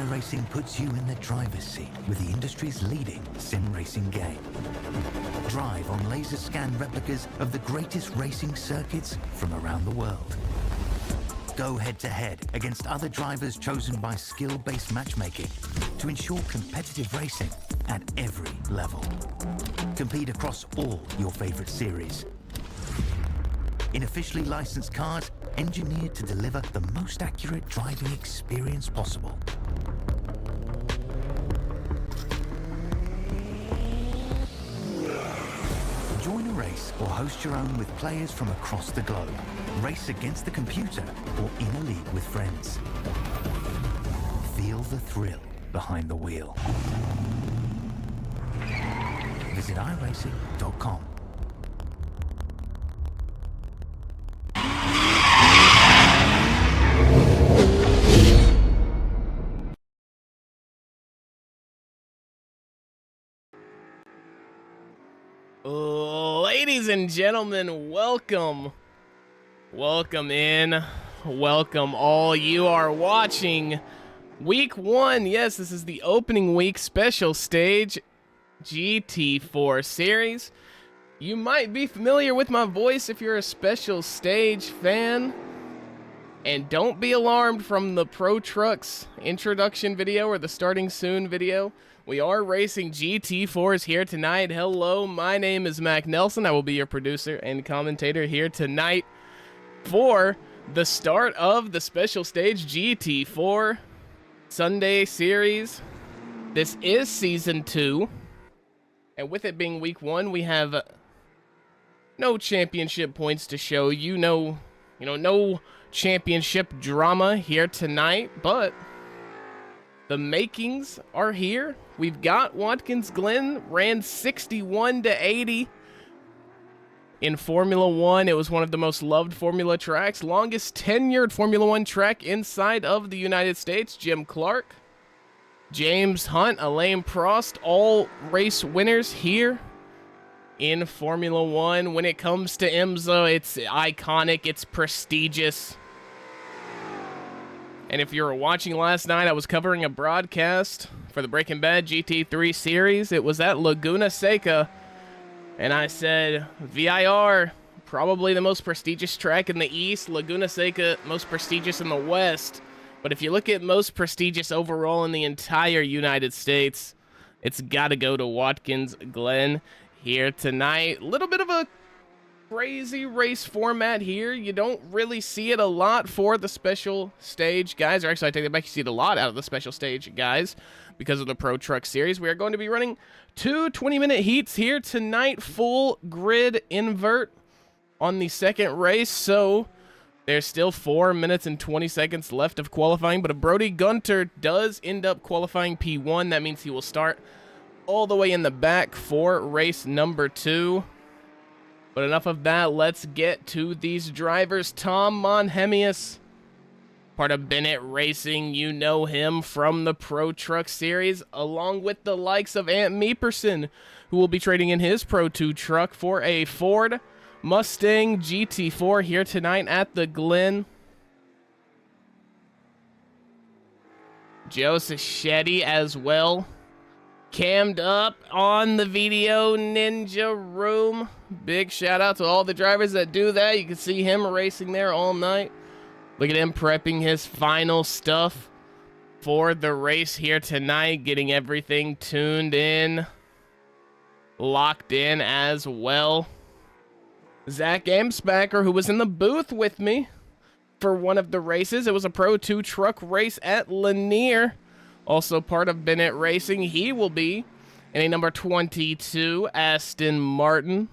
iRacing puts you in the driver's seat with the industry's leading sim racing game. Drive on laser scan replicas of the greatest racing circuits from around the world. Go head-to-head against other drivers chosen by skill-based matchmaking to ensure competitive racing at every level. Compete across all your favorite series in officially licensed cars engineered to deliver the most accurate driving experience possible. Join a race or host your own with players from across the globe. Race against the computer or in a league with friends. Feel the thrill behind the wheel. Visit iRacing.com. Ladies and gentlemen, welcome in, welcome all. You are watching week 1. Yes, this is the opening week special stage GT4 series. You might be familiar with my voice if you're a special stage fan, and don't be alarmed from the Pro Trucks introduction video or the starting soon video. We are racing GT4s here tonight. Hello, my name is Mac Nelson. I will be your producer and commentator here tonight for the start of the special stage GT4 Sunday series. This is season 2, and with it being week 1, we have no championship points to show you. No championship drama here tonight, but the makings are here. We've got Watkins Glen, ran 61 to 80 in Formula 1. It was one of the most loved Formula tracks, longest tenured Formula 1 track inside of the United States. Jim Clark, James Hunt, Alain Prost, all race winners here in Formula 1. When it comes to IMSA, it's iconic, it's prestigious. And if you were watching last night, I was covering a broadcast for the Breaking Bad GT3 series. It was at Laguna Seca, and I said, VIR, probably the most prestigious track in the East. Laguna Seca, most prestigious in the West. But if you look at most prestigious overall in the entire United States, it's got to go to Watkins Glen here tonight. Little bit of a crazy race format here. You don't really see it a lot for the special stage guys, or actually I take it back, you see it a lot out of the special stage guys because of the Pro Truck series. We are going to be running 2 20-minute heats here tonight, full grid invert on the second race, so there's still 4 minutes and 20 seconds left of qualifying, but if Brody Gunter does end up qualifying P1, that means he will start all the way in the back for race number 2. But enough of that, let's get to these drivers. Tom Monhemius, part of Bennett Racing. You know him from the Pro Truck Series, along with the likes of Ant Meeperson, who will be trading in his Pro 2 truck for a Ford Mustang GT4 here tonight at the Glen. Joe Sacchetti as well, cammed up on the video ninja room. Big shout out to all the drivers that do that. You can see him racing there all night. Look at him prepping his final stuff for the race here tonight, getting everything tuned in, locked in as well. Zach Amsbacher, who was in the booth with me for one of the races. It was a Pro 2 truck race at Lanier. Also part of Bennett Racing. He will be in a number 22 Aston Martin.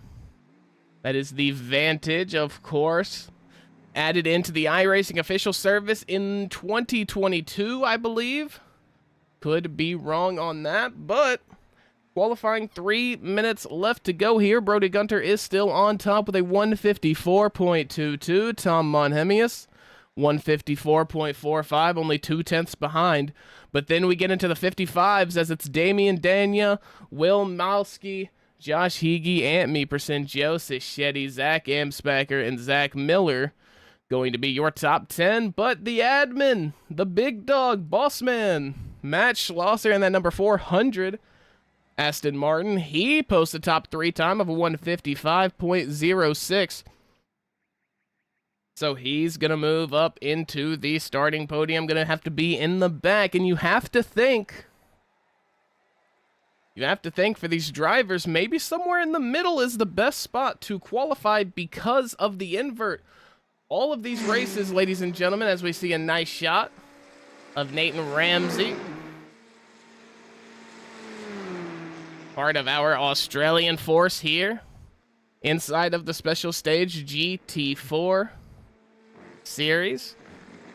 That is the Vantage, of course. Added into the iRacing official service in 2022, I believe. Could be wrong on that, but qualifying 3 minutes left to go here. Brody Gunter is still on top with a 154.22. Tom Monhemius, 154.45, only 2/10 behind. But then we get into the 55s as it's Damian Dania, Will Malski, Josh Heege, Ant Meeperson, Joe Sacchetti, Zach Amsbacher, and Zach Miller going to be your top 10. But the admin, the big dog, boss man, Matt Schlosser in that number 400 Aston Martin. He posted top 3 time of a 155.06. So he's going to move up into the starting podium. Going to have to be in the back. And you have to think for these drivers, maybe somewhere in the middle is the best spot to qualify because of the invert. All of these races, ladies and gentlemen, as we see a nice shot of Nathan Ramsey, part of our Australian force here inside of the special stage GT4 series.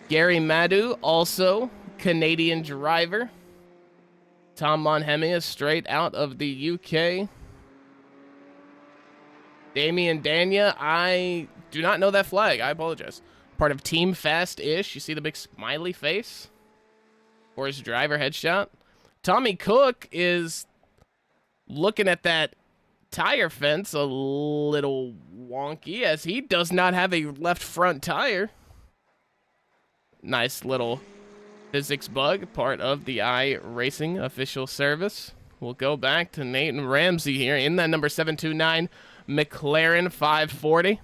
Gary Madu, also Canadian driver. Tom Monhemia, straight out of the UK. Damien Dania, I do not know that flag. I apologize. Part of Team Fast-ish. You see the big smiley face for his driver headshot. Tommy Cook is looking at that tire fence a little wonky, as he does not have a left front tire. Nice little physics bug, part of the iRacing official service. We'll go back to Nathan Ramsey here in that number 729 McLaren 540.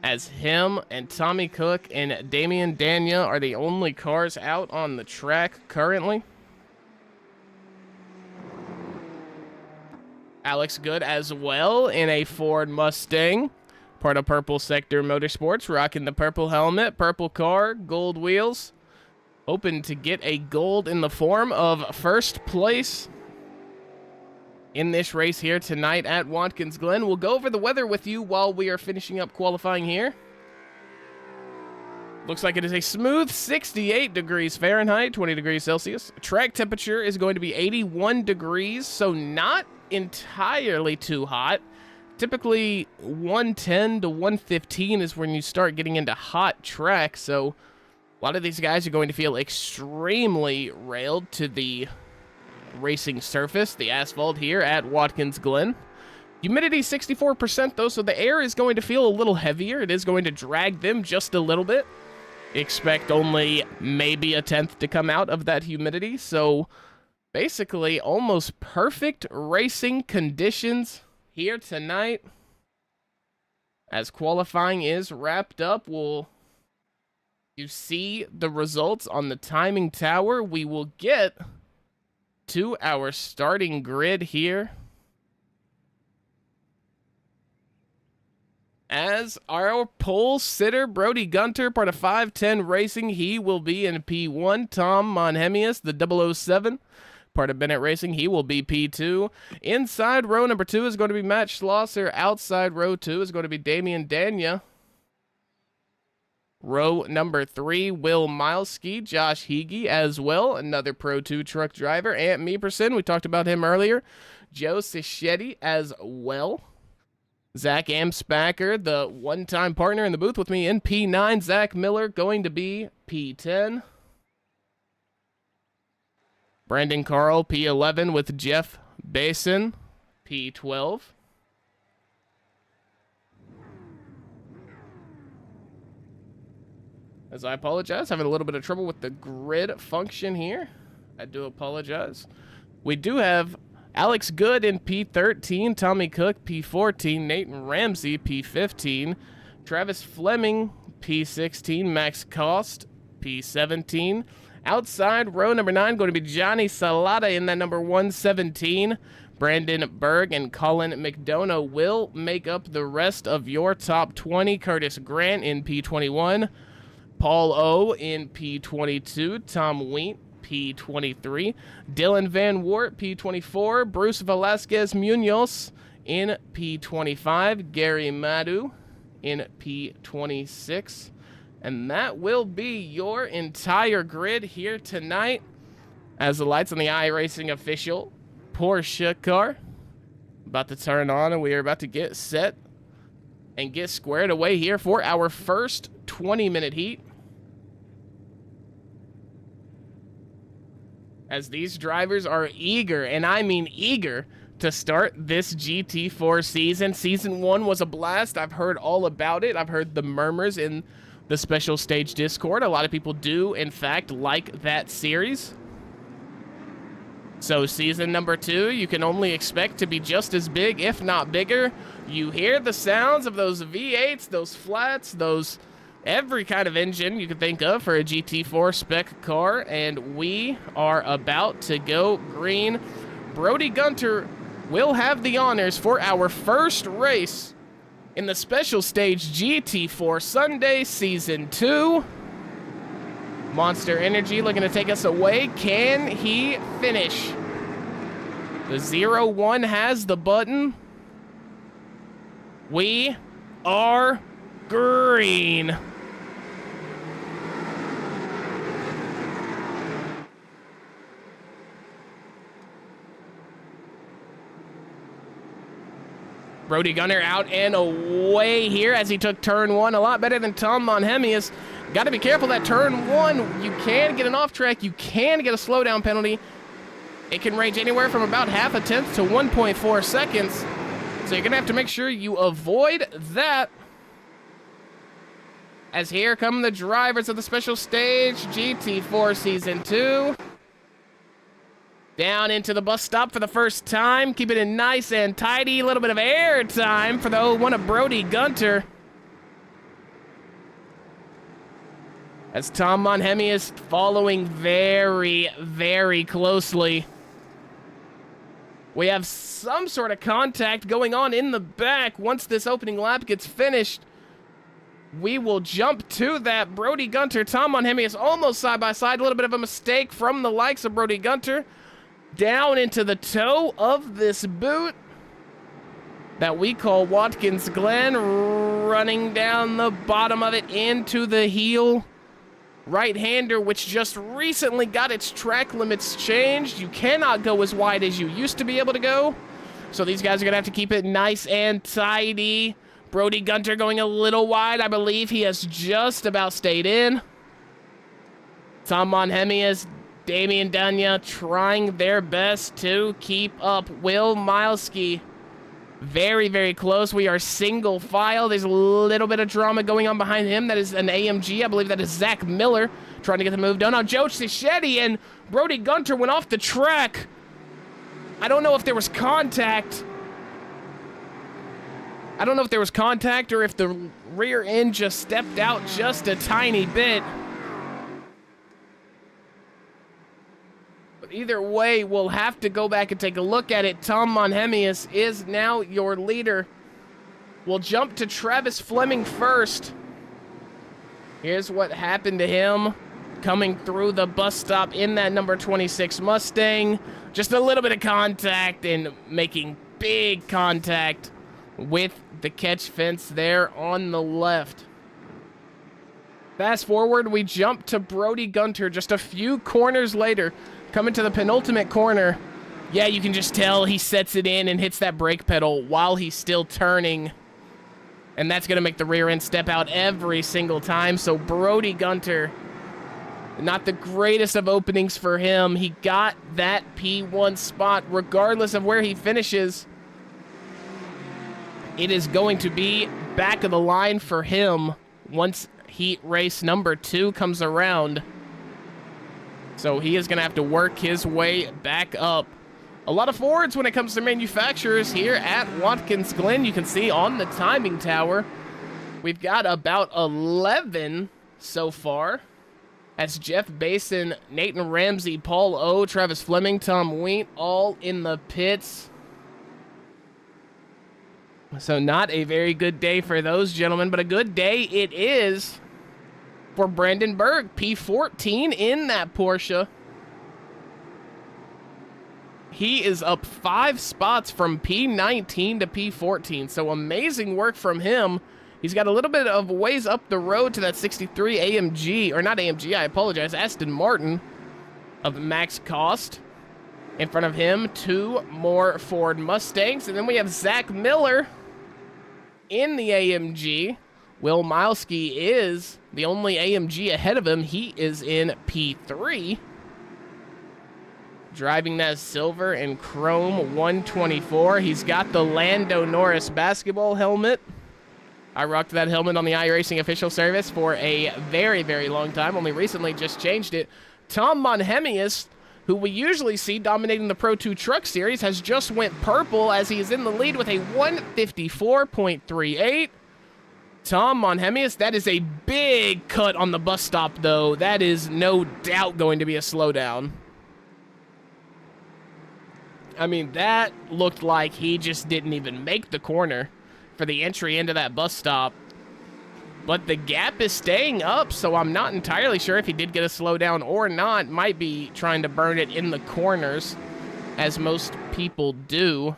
As him and Tommy Cook and Damien Dania are the only cars out on the track currently. Alex Good as well in a Ford Mustang, part of Purple Sector Motorsports, rocking the purple helmet, purple car, gold wheels. Hoping to get a gold in the form of first place in this race here tonight at Watkins Glen. We'll go over the weather with you while we are finishing up qualifying here. Looks like it is a smooth 68 degrees Fahrenheit, 20 degrees Celsius. Track temperature is going to be 81 degrees, so not entirely too hot. Typically 110 to 115 is when you start getting into hot track, so a lot of these guys are going to feel extremely railed to the racing surface, the asphalt here at Watkins Glen. Humidity 64% though, so the air is going to feel a little heavier. It is going to drag them just a little bit. Expect only maybe a tenth to come out of that humidity, so basically almost perfect racing conditions here tonight. As qualifying is wrapped up, you see the results on the timing tower. We will get to our starting grid here. As our pole sitter, Brody Gunter, part of 510 Racing, he will be in P1. Tom Monhemius, the 007, part of Bennett Racing, he will be P2. Inside row number 2 is going to be Matt Schlosser. Outside row 2 is going to be Damien Dania. Row number 3, Will Milesky, Josh Heege as well, another Pro 2 truck driver. Ant Meeperson, we talked about him earlier. Joe Cichetti as well. Zach Amspacher, the one-time partner in the booth with me in P9. Zach Miller going to be P10. Brandon Carl, P11 with Jeff Basin, P12. As I apologize, having a little bit of trouble with the grid function here. I do apologize. We do have Alex Good in P13, Tommy Cook P14, Nathan Ramsey P15, Travis Fleming P16, Max Cost P17. Outside row number 9 going to be Johnny Salata in that number 117. Brandon Berg and Colin McDonough will make up the rest of your top 20. Curtis Grant in P21. Paul O in P22, Tom Wheat, P23, Dylan Van Wart, P24, Bruce Velasquez Munoz in P25, Gary Madu in P26, and that will be your entire grid here tonight as the lights on the iRacing official Porsche car about to turn on, and we are about to get set and get squared away here for our first 20-minute heat. As these drivers are eager, and I mean eager, to start this GT4 season. Season 1 was a blast. I've heard all about it. I've heard the murmurs in the Special Stage Discord. A lot of people do, in fact, like that series. So season number 2, you can only expect to be just as big, if not bigger. You hear the sounds of those V8s, those flats, those every kind of engine you can think of for a GT4 spec car, and we are about to go green. Brody Gunter will have the honors for our first race in the Special Stage GT4 Sunday Season 2. Monster Energy looking to take us away. Can he finish? The 0-1 has the button. We are green. Brody Gunter out and away here as he took turn 1. A lot better than Tom Monhemius. Got to be careful that turn 1. You can get an off track. You can get a slowdown penalty. It can range anywhere from about half a tenth to 1.4 seconds. So you're going to have to make sure you avoid that. As here come the drivers of the Special Stage GT4 Season 2. Down into the bus stop for the first time. Keep it in nice and tidy. A little bit of air time for the 0-1 of Brody Gunter. As Tom Monhemi is following very, very closely. We have some sort of contact going on in the back. Once this opening lap gets finished, we will jump to that. Brody Gunter, Tom Monhemi is almost side by side. A little bit of a mistake from the likes of Brody Gunter. Down into the toe of this boot that we call Watkins Glen, running down the bottom of it into the heel. Right-hander, which just recently got its track limits changed. You cannot go as wide as you used to be able to go. So these guys are going to have to keep it nice and tidy. Brody Gunter going a little wide. I believe he has just about stayed in. Tom Monhemius, Damian Dunya trying their best to keep up. Will Milesky very, very close. We are single file. There's a little bit of drama going on behind him. That is an AMG. I believe that is Zach Miller trying to get the move done. Now, Joe Cichetti and Brody Gunter went off the track. I don't know if there was contact. I don't know if there was contact or if the rear end just stepped out just a tiny bit. Either way, we'll have to go back and take a look at it. Tom Monhemius is now your leader. We'll jump to Travis Fleming first. Here's what happened to him coming through the bus stop in that number 26 Mustang. Just a little bit of contact and making big contact with the catch fence there on the left. Fast forward, we jump to Brody Gunter just a few corners later. Coming to the penultimate corner. Yeah, you can just tell he sets it in and hits that brake pedal while he's still turning. And that's going to make the rear end step out every single time. So Brody Gunter, not the greatest of openings for him. He got that P1 spot regardless of where he finishes. It is going to be back of the line for him once heat race number 2 comes around. So he is going to have to work his way back up. A lot of Fords when it comes to manufacturers here at Watkins Glen. You can see on the timing tower, we've got about 11 so far. That's Jeff Basin, Nathan Ramsey, Paul O, Travis Fleming, Tom Wheat, all in the pits. So not a very good day for those gentlemen, but a good day it is for Brandon Berg, P14 in that Porsche. He is up 5 spots from P19 to P14, so amazing work from him. He's got a little bit of ways up the road to that 63 AMG, or not AMG, I apologize, Aston Martin of Max Cost. In front of him, 2 more Ford Mustangs, and then we have Zach Miller in the AMG. Will Milesky is the only AMG ahead of him. He is in P3. Driving that silver and chrome 124. He's got the Lando Norris basketball helmet. I rocked that helmet on the iRacing official service for a very, very long time. Only recently just changed it. Tom Monhemius, who we usually see dominating the Pro 2 Truck Series, has just went purple as he is in the lead with a 154.38. Tom Monhemius, that is a big cut on the bus stop, though. That is no doubt going to be a slowdown. I mean, that looked like he just didn't even make the corner for the entry into that bus stop. But the gap is staying up, so I'm not entirely sure if he did get a slowdown or not. Might be trying to burn it in the corners, as most people do.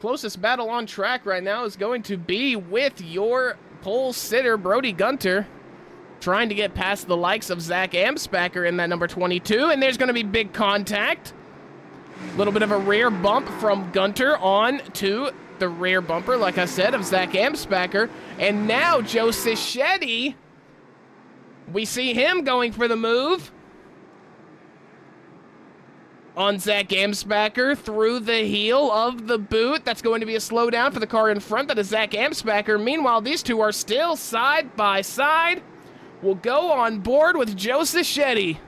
Closest battle on track right now is going to be with your pole sitter, Brody Gunter, trying to get past the likes of Zach Amspacher in that number 22, and there's going to be big contact. A little bit of a rear bump from Gunter on to the rear bumper, like I said, of Zach Amspacher, and now Joe Cichetti, we see him going for the move on Zach Amspacher through the heel of the boot. That's going to be a slowdown for the car in front. That is Zach Amspacher. Meanwhile, these two are still side by side. We'll go on board with Joe Cichetti.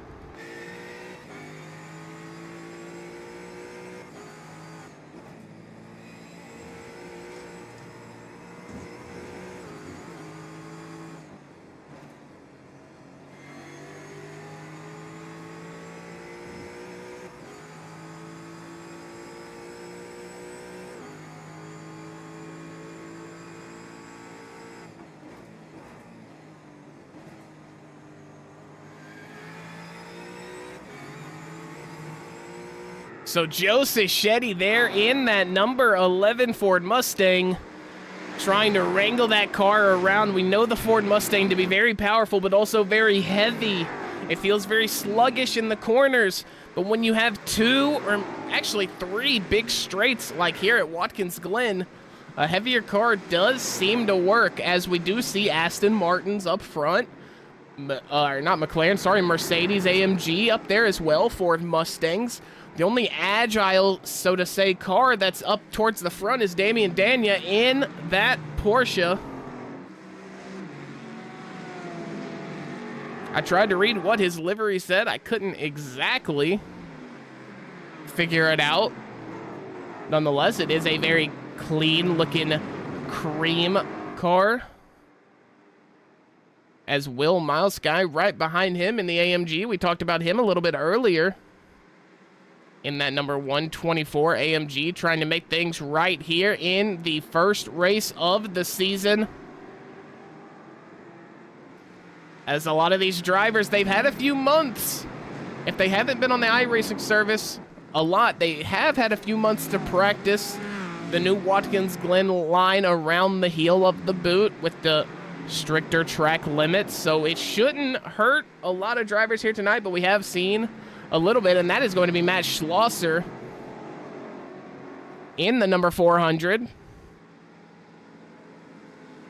So Joe Cichetti there in that number 11 Ford Mustang, trying to wrangle that car around. We know the Ford Mustang to be very powerful, but also very heavy. It feels very sluggish in the corners. But when you have two, or actually three big straights like here at Watkins Glen, a heavier car does seem to work, as we do see Aston Martins up front. Not McLaren, sorry, Mercedes AMG up there as well, Ford Mustangs. The only agile, so to say, car that's up towards the front is Damian Dania in that Porsche. I tried to read what his livery said. I couldn't exactly figure it out. Nonetheless, it is a very clean-looking cream car. As Will Milesky right behind him in the AMG. We talked about him a little bit earlier in that number 124 AMG, trying to make things right here in the first race of the season. As a lot of these drivers, they've had a few months. If they haven't been on the iRacing service a lot, they have had a few months to practice the new Watkins Glen line around the heel of the boot with the stricter track limits. So it shouldn't hurt a lot of drivers here tonight, but we have seen a little bit, and that is going to be Matt Schlosser in the number 400.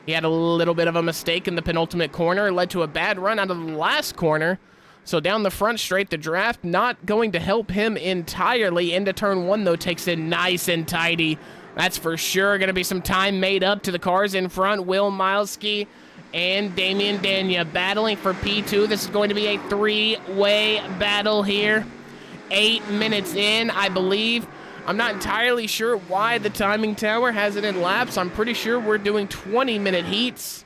He had a little bit of a mistake in the penultimate corner, led to a bad run out of the last corner. So down the front straight, the draft not going to help him entirely. Into turn one, though, takes it nice and tidy. That's for sure going to be some time made up to the cars in front. Will Milesky and Damian Dania battling for P2. This is going to be a three-way battle here. 8 minutes in, I believe. I'm not entirely sure why the timing tower has it in laps. I'm pretty sure we're doing 20-minute heats.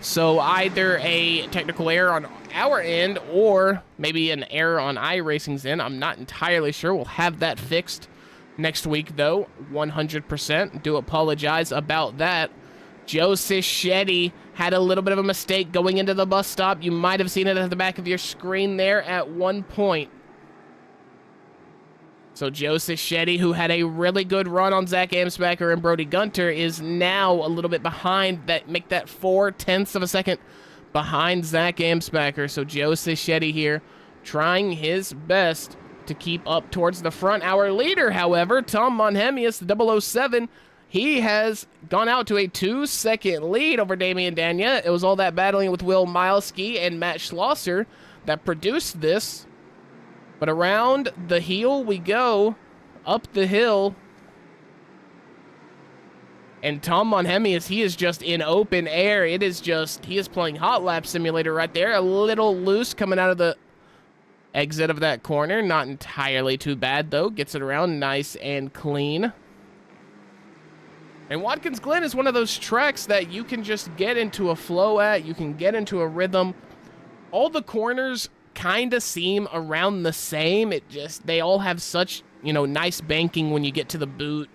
So either a technical error on our end or maybe an error on iRacing's end. I'm not entirely sure. We'll have that fixed next week, though, 100%. Do apologize about that. Joe Cichetti had a little bit of a mistake going into the bus stop. You might have seen it at the back of your screen there at one point. So Joe Cichetti, who had a really good run on Zach Amspacher and Brody Gunter, is now a little bit behind. Make that 0.4 of a second behind Zach Amspacher. So Joe Cichetti here trying his best to keep up towards the front. Our leader, however, Tom Monhemius, the 007, he has gone out to a 2-second lead over Damian Dania. It was all that battling with Will Milesky and Matt Schlosser that produced this. But around the heel we go, up the hill. And Tom Monhemius, he is just in open air. It is just, he is playing Hot Lap Simulator right there. A little loose coming out of the exit of that corner. Not entirely too bad, though. Gets it around nice and clean. And Watkins Glen is one of those tracks that you can just get into a flow at. You can get into a rhythm. All the corners kind of seem around the same. They all have such, nice banking when you get to the boot.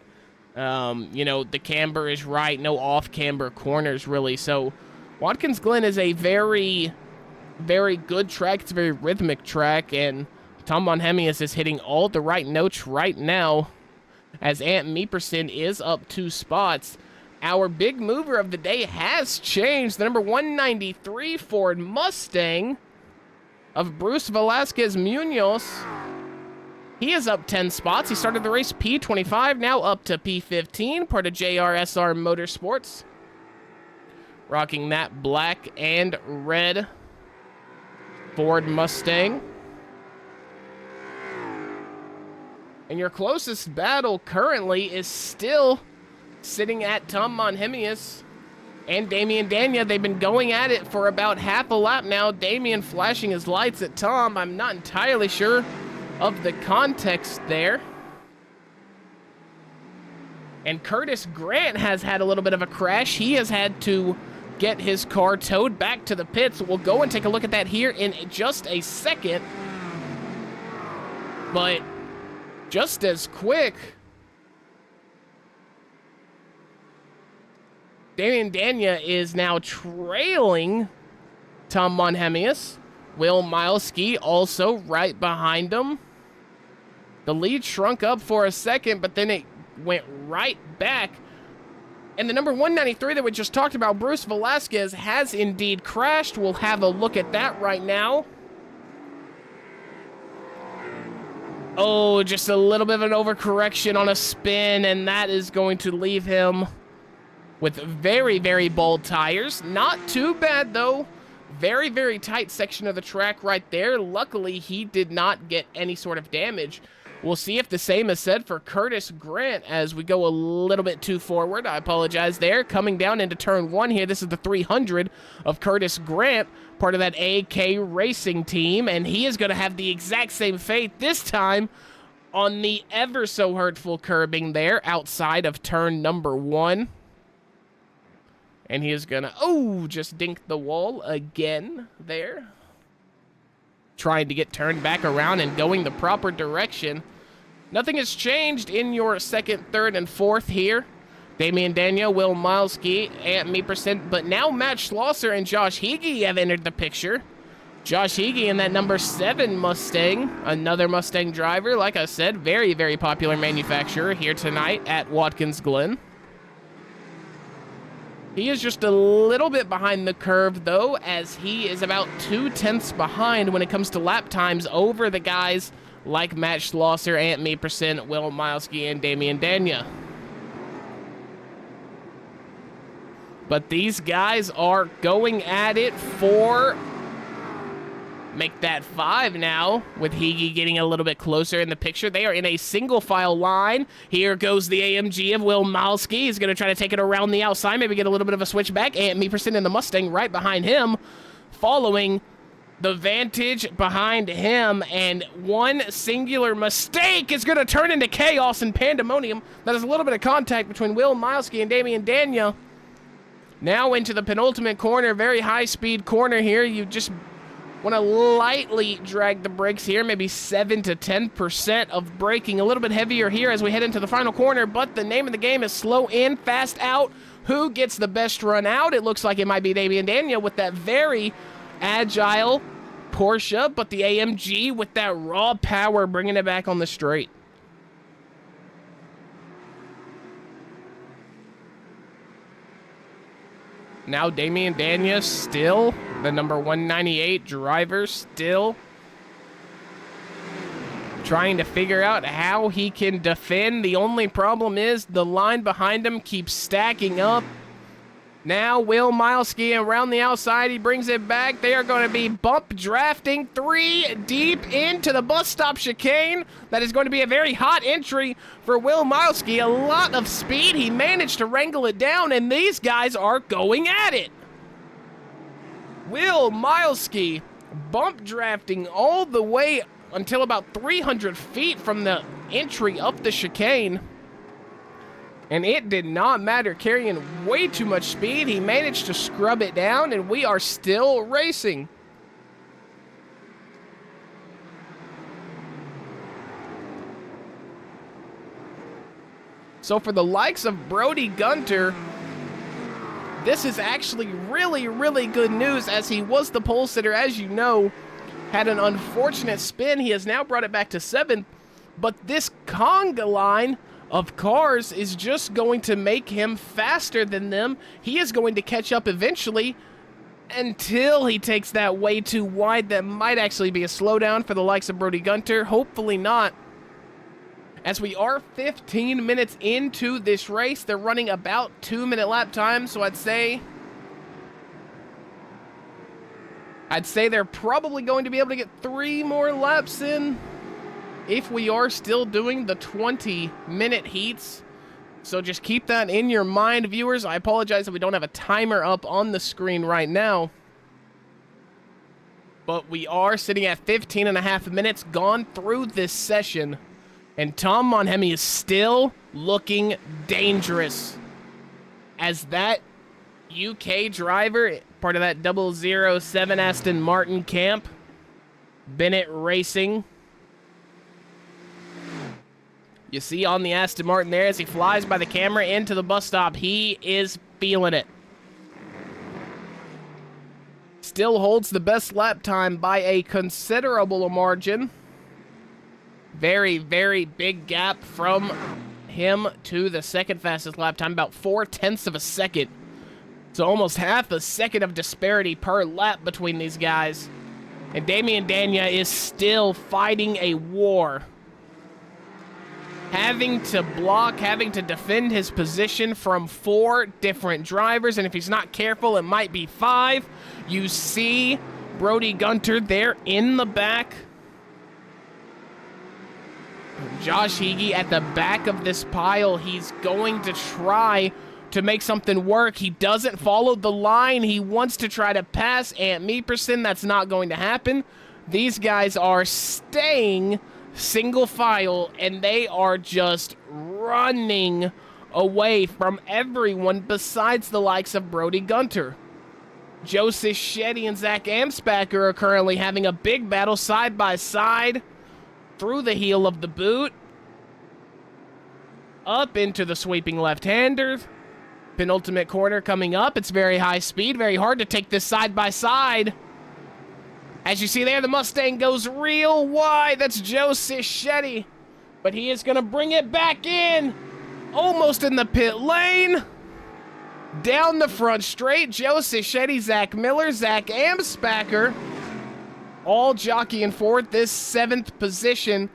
The camber is right. No off-camber corners, really. So Watkins Glen is a very, very good track. It's a very rhythmic track. And Tom Monhemius is hitting all the right notes right now, as Ant Meeperson is up 2 spots. Our big mover of the day has changed. The number 193 Ford Mustang of Bruce Velasquez Munoz. He is up 10 spots. He started the race P25, now up to P15, part of JRSR Motorsports. Rocking that black and red Ford Mustang. And your closest battle currently is still sitting at Tom Monhemius and Damian Dania. They've been going at it for about half a lap now. Damian flashing his lights at Tom. I'm not entirely sure of the context there. And Curtis Grant has had a little bit of a crash. He has had to get his car towed back to the pits. We'll go and take a look at that here in just a second. But just as quick, Damian Dania is now trailing Tom Monhemius. Will Milesky also right behind him. The lead shrunk up for a second, but then it went right back. And the number 193 that we just talked about, Bruce Velasquez, has indeed crashed. We'll have a look at that right now. Oh, just a little bit of an overcorrection on a spin, and that is going to leave him with very, very bold tires. Not too bad, though. Very, very tight section of the track right there. Luckily, he did not get any sort of damage. We'll see if the same is said for Curtis Grant as we go a little bit too forward. I apologize there. Coming down into turn 1 here. This is the 300 of Curtis Grant, part of that AK Racing team, and he is going to have the exact same fate this time on the ever so hurtful curbing there outside of turn number 1. And he is going to, just dink the wall again there. Trying to get turned back around and going the proper direction. Nothing has changed in your second, third, and fourth here. Damian Daniel, Will Milesky, Ant Meeperson, but now Matt Schlosser and Josh Heege have entered the picture. Josh Heege in that number 7 Mustang, another Mustang driver. Like I said, very, very popular manufacturer here tonight at Watkins Glen. He is just a little bit behind the curve, though, as he is about 0.2 behind when it comes to lap times over the guys like Matt Schlosser, Ant Meeperson, Will Milesky, and Damian Dania. But these guys are going at it for make that 5 now, with Heege getting a little bit closer in the picture. They are in a single file line. Here goes the AMG of Will Milesky. He's going to try to take it around the outside, maybe get a little bit of a switchback. Ant Meeperson in the Mustang right behind him, following the Vantage behind him, and one singular mistake is going to turn into chaos and pandemonium. That is a little bit of contact between Will Milesky and Damian Dania. Now into the penultimate corner, very high-speed corner here. You just want to lightly drag the brakes here, maybe 7 to 10% of braking, a little bit heavier here as we head into the final corner, but the name of the game is slow in, fast out. Who gets the best run out? It looks like it might be Damian Dania with that very agile Porsche, but the AMG with that raw power bringing it back on the straight. Now Damian Dania still the number 198 driver, still trying to figure out how he can defend. The only problem is the line behind him keeps stacking up. Now Will Milesky around the outside, he brings it back. They are going to be bump drafting 3 deep into the bus stop chicane. That is going to be a very hot entry for Will Milesky. A lot of speed. He managed to wrangle it down, and these guys are going at it. Will Milesky bump drafting all the way until about 300 feet from the entry up the chicane. And it did not matter, carrying way too much speed. He managed to scrub it down, and we are still racing. So for the likes of Brody Gunter, this is actually really, really good news, as he was the pole sitter, as you know, had an unfortunate spin. He has now brought it back to 7th, but this conga line of cars is just going to make him faster than them. He is going to catch up eventually, until he takes that way too wide. That might actually be a slowdown for the likes of Brody Gunter. Hopefully not. As we are 15 minutes into this race, they're running about 2-minute lap time, so I'd say they're probably going to be able to get 3 more laps in if we are still doing the 20-minute heats. So just keep that in your mind, viewers. I apologize that we don't have a timer up on the screen right now, but we are sitting at 15.5 minutes gone through this session, and Tom Monhemi is still looking dangerous as that UK driver, part of that 007 Aston Martin camp, Bennett Racing. You see on the Aston Martin there as he flies by the camera into the bus stop. He is feeling it. Still holds the best lap time by a considerable margin. Very, very big gap from him to the second fastest lap time, about 0.4 of a second. So almost half a second of disparity per lap between these guys. And Damian Dania is still fighting a war, having to block, having to defend his position from 4 different drivers, and if he's not careful, it might be 5. You see Brody Gunter there in the back. Josh Higgy at the back of this pile. He's going to try to make something work. He doesn't follow the line. He wants to try to pass Ant Meeperson. That's not going to happen. These guys are staying single file, and they are just running away from everyone besides the likes of Brody Gunter. Joseph Shetty and Zach Amspacher are currently having a big battle side by side through the heel of the boot, up into the sweeping left-hander. Penultimate corner coming up. It's very high speed, very hard to take this side by side. As you see there, the Mustang goes real wide. That's Joe Cichetti, but he is going to bring it back in, almost in the pit lane. Down the front straight, Joe Cichetti, Zach Miller, Zach Amspacher, all jockeying for this 7th position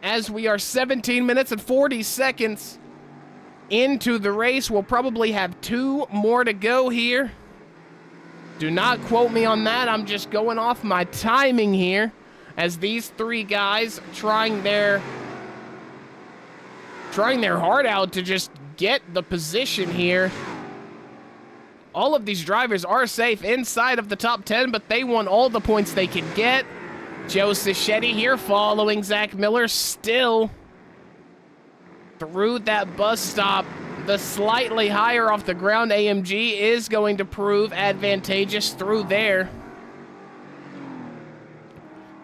as we are 17 minutes and 40 seconds into the race. We'll probably have 2 more to go here. Do not quote me on that. I'm just going off my timing here as these 3 guys trying their heart out to just get the position here. All of these drivers are safe inside of the top 10, but they want all the points they can get. Joe Cichetti here following Zach Miller still through that bus stop. The slightly higher off the ground AMG is going to prove advantageous through there.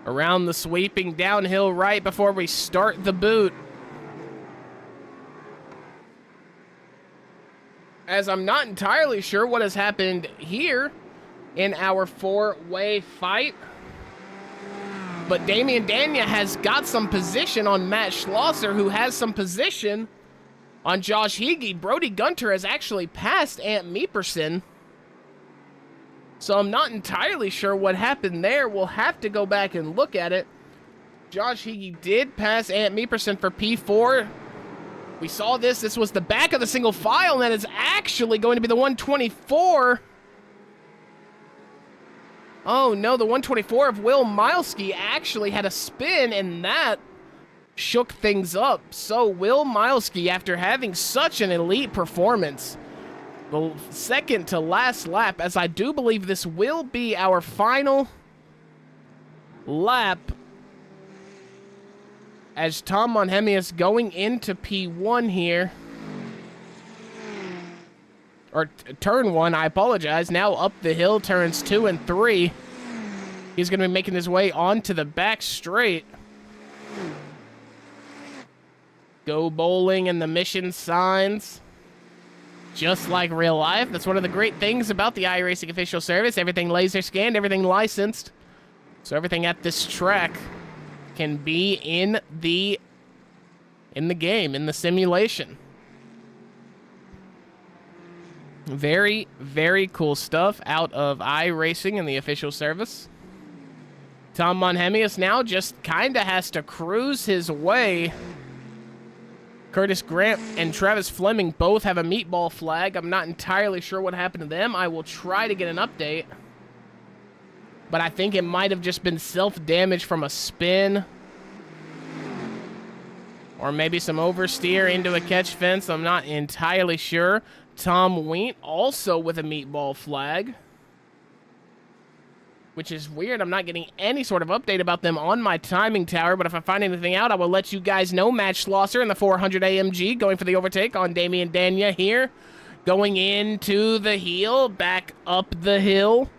Around the sweeping downhill right before we start the boot. As I'm not entirely sure what has happened here in our 4-way fight, but Damian Dania has got some position on Matt Schlosser, who has some position on Josh Higgy. Brody Gunter has actually passed Ant Meeperson, so I'm not entirely sure what happened there. We'll have to go back and look at it. Josh Higgy did pass Ant Meeperson for P4. We saw this. This was the back of the single file, and that is actually going to be the 124. Oh, no, the 124 of Will Milesky actually had a spin, and that shook things up. So Will Milesky, after having such an elite performance, the second to last lap, as I do believe this will be our final lap, as Tom Monhemius going into P1 here, or turn 1, I apologize, now up the hill, turns 2 and 3. He's going to be making his way onto the back straight. Go bowling and the mission signs. Just like real life. That's one of the great things about the iRacing official service. Everything laser scanned, everything licensed. So everything at this track can be in the game, in the simulation. Very, very cool stuff out of iRacing and the official service. Tom Monhemius now just kind of has to cruise his way. Curtis Grant and Travis Fleming both have a meatball flag. I'm not entirely sure what happened to them. I will try to get an update. But I think it might have just been self-damage from a spin. Or maybe some oversteer into a catch fence. I'm not entirely sure. Tom Weint also with a meatball flag, which is weird. I'm not getting any sort of update about them on my timing tower, but if I find anything out, I will let you guys know. Matt Schlosser in the 400 AMG going for the overtake on Damian Dania here. Going into the heel, back up the hill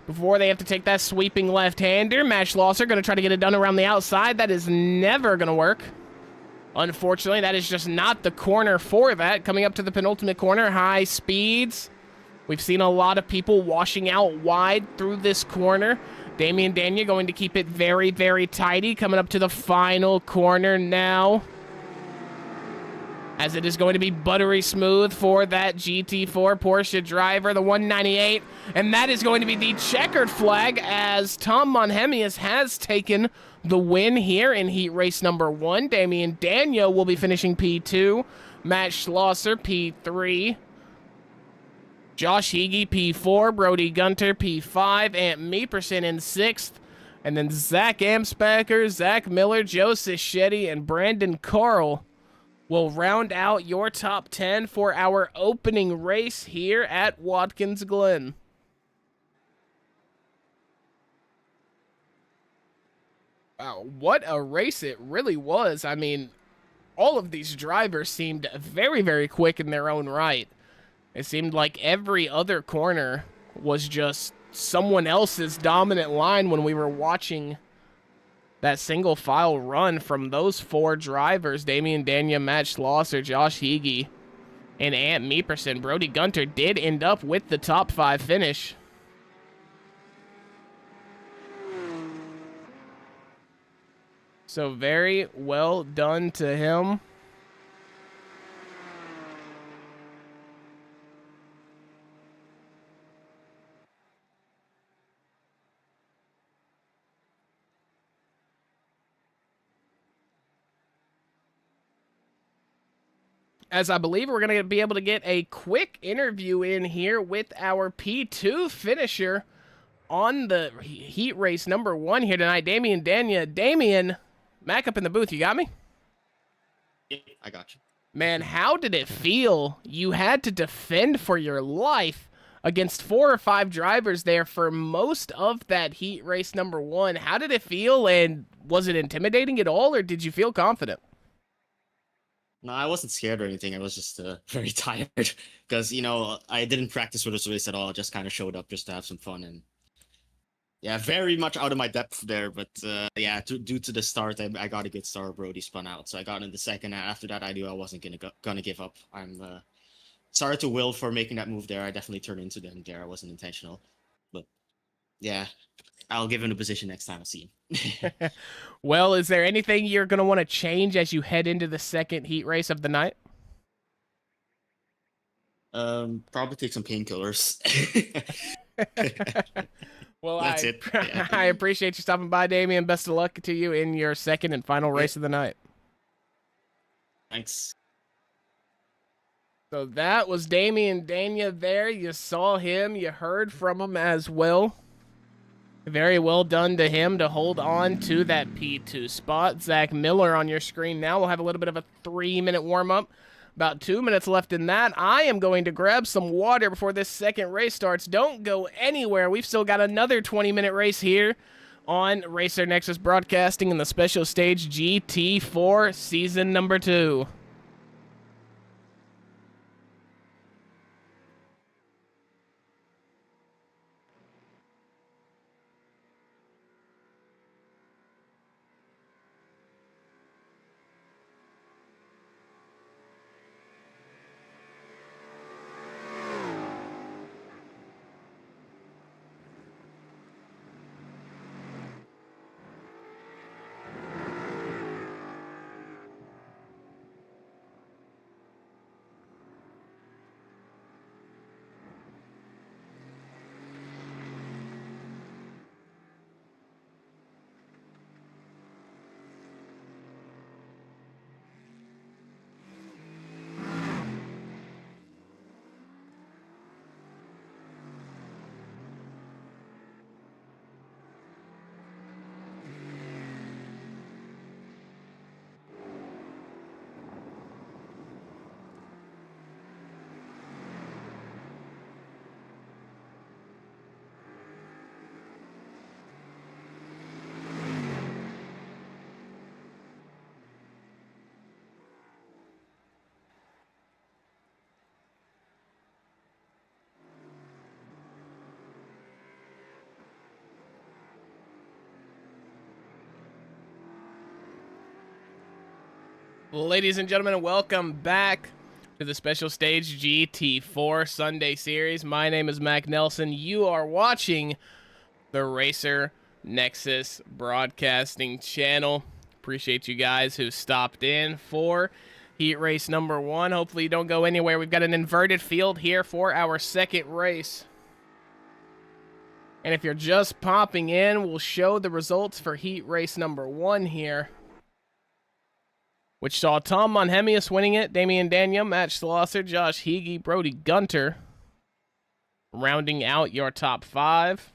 before they have to take that sweeping left-hander. Matt Schlosser going to try to get it done around the outside. That is never going to work. Unfortunately, that is just not the corner for that. Coming up to the penultimate corner, high speeds. We've seen a lot of people washing out wide through this corner. Damian Dania going to keep it very, very tidy. Coming up to the final corner now, as it is going to be buttery smooth for that GT4 Porsche driver, the 198. And that is going to be the checkered flag, as Tom Monhemius has taken the win here in heat race number 1. Damian Dania will be finishing P2. Matt Schlosser, P3. Josh Higgy, P4, Brody Gunter, P5, Ant Meeperson in 6th, and then Zach Amspacher, Zach Miller, Joe Cichetti, and Brandon Carl will round out your top 10 for our opening race here at Watkins Glen. Wow, what a race it really was. I mean, all of these drivers seemed very, very quick in their own right. It seemed like every other corner was just someone else's dominant line when we were watching that single file run from those 4 drivers. Damian Dania, Matt Schlosser, Josh Higgy, and Ant Meeperson. Brody Gunter did end up with the top 5 finish. So very well done to him. As I believe we're going to be able to get a quick interview in here with our P2 finisher on the heat race number 1 here tonight, Damian Dania. Damian, Mac up in the booth, you got me? Yeah, I got you. Man, how did it feel? You had to defend for your life against 4 or 5 drivers there for most of that heat race number 1. How did it feel, and was it intimidating at all, or did you feel confident? No, I wasn't scared or anything. I was just very tired because, you know, I didn't practice for this race at all. I just kind of showed up just to have some fun. And yeah, very much out of my depth there. But yeah, due to the start, I got a good start. Brody spun out. So I got in the second. And after that, I knew I wasn't gonna give up. I'm sorry to Will for making that move there. I definitely turned into them there. I wasn't intentional. But yeah, I'll give him the position next time I see him. Well, is there anything you're going to want to change as you head into the second heat race of the night? Probably take some painkillers. Well, That's it. Yeah. I appreciate you stopping by, Damian. Best of luck to you in your second and final race of the night. Thanks. So that was Damian Dania there. You saw him. You heard from him as well. Very well done to him to hold on to that P2 spot. Zach Miller on your screen now. We'll have a little bit of a 3-minute warm-up. About 2 minutes left in that. I am going to grab some water before this second race starts. Don't go anywhere. We've still got another 20-minute race here on Racer Nexus Broadcasting in the special stage GT4 Season number 2. Ladies and gentlemen, welcome back to the special stage GT4 Sunday series. My name is Mac Nelson. You are watching the Racer Nexus Broadcasting channel. Appreciate you guys who stopped in for heat race number 1. Hopefully you don't go anywhere. We've got an inverted field here for our second race. And if you're just popping in, we'll show the results for heat race number 1 here, which saw Tom Monhemius winning it, Damian Dania, Matt Schlosser, Josh Heege, Brody Gunter rounding out your top 5.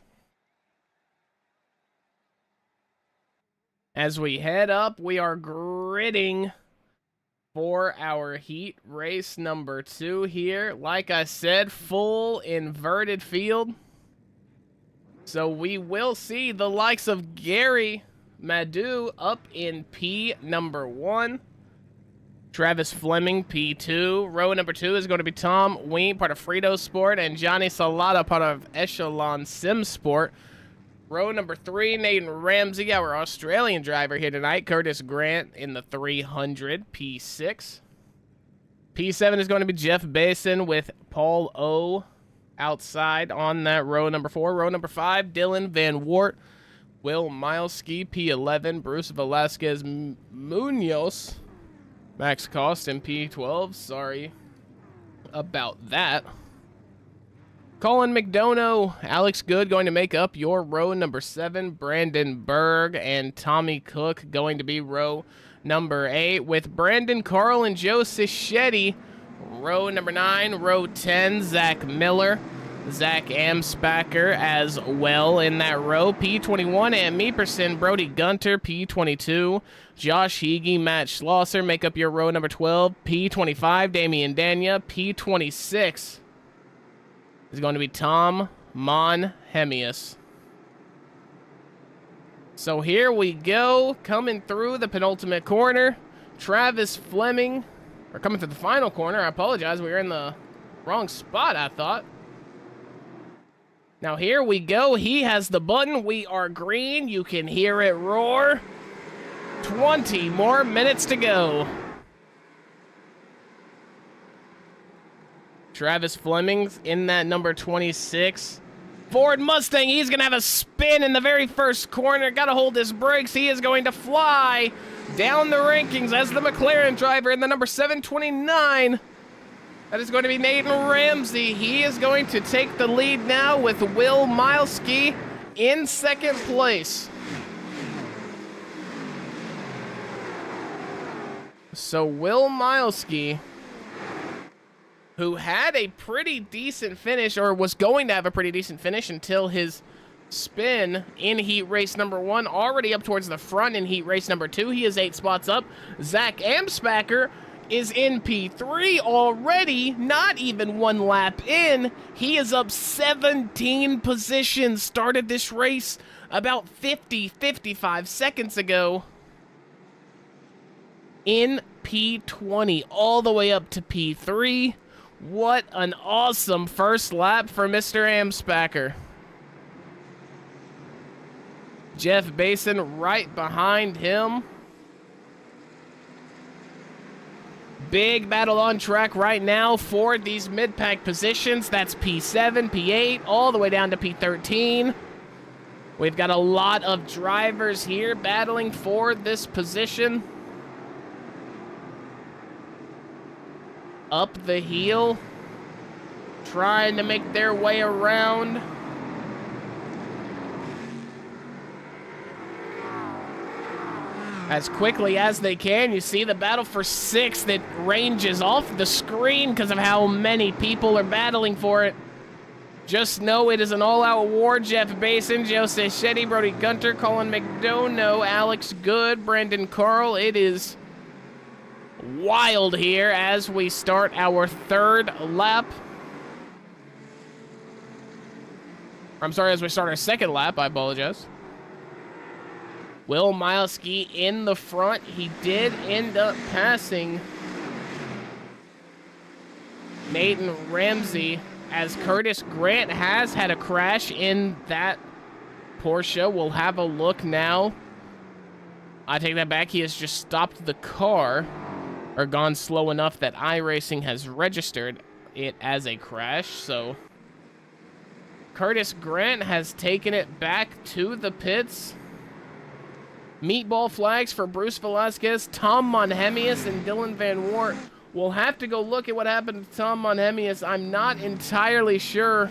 As we head up, we are gridding for our heat race number 2 here. Like I said, full inverted field. So we will see the likes of Gary Madu up in P number 1. Travis Fleming, P2. Row number 2 is going to be Tom Ween, part of Frito Sport, and Johnny Salata, part of Echelon Sim Sport. Row number 3, Nathan Ramsey, our Australian driver here tonight. Curtis Grant in the 300, P6. P7 is going to be Jeff Basin with Paul O outside on that row number 4. Row number 5, Dylan Van Wart, Will Milesky, P11. Bruce Velasquez Munoz, Max Costin, P12. Sorry about that. Colin McDonough, Alex Good going to make up your row number 7. Brandon Berg and Tommy Cook going to be row number 8, with Brandon Carl and Joe Cichetti row number 9. Row 10, Zach Miller, Zach Amspacher as well in that row. P21, and Meeperson, Brody Gunter, P22. Josh Heege, Matt Schlosser make up your row number 12. P25, Damian Dania. P26 is going to be Tom Monhemius. So here we go, coming through the penultimate corner. Travis Fleming, or coming to the final corner. I apologize, we were in the wrong spot, I thought. Now here we go. He has the button. We are green. You can hear it roar. 20 more minutes to go. Travis Fleming's in that number 26 Ford Mustang. He's going to have a spin in the very first corner. Got to hold his brakes. He is going to fly down the rankings as the McLaren driver in the number 729. That is going to be Nathan Ramsey. He is going to take the lead now with Will Milesky in second place. So Will Milesky who had a pretty decent finish, or was going to have a pretty decent finish until his spin in heat race number 1, already up towards the front in heat race number 2. He is 8 spots up. Zach Amspacher is in P3 already, not even 1 lap in. He is up 17 positions, started this race about 55 seconds ago in P20, all the way up to P3. What an awesome first lap for Mr. Amspacher. Jeff Basin right behind him. Big battle on track right now for these mid-pack positions. That's P7, P8, all the way down to P13. We've got a lot of drivers here battling for this position. Up the heel, trying to make their way around. As quickly as they can. You see the battle for 6th that ranges off the screen because of how many people are battling for it. Just know it is an all-out war. Jeff Basin, Joe Seschetti, Brody Gunter, Colin McDonough, Alex Good, Brandon Carl. It is wild here as we start our 3rd lap. I'm sorry, as we start our 2nd lap, I apologize. Will Milesky in the front. He did end up passing Nathan Ramsey, as Curtis Grant has had a crash in that Porsche. We'll have a look now. I take that back. He has just stopped the car, or gone slow enough that iRacing has registered it as a crash. So Curtis Grant has taken it back to the pits. Meatball flags for Bruce Velasquez, Tom Monhemius, and Dylan Van Wart. We'll have to go look at what happened to Tom Monhemius. I'm not entirely sure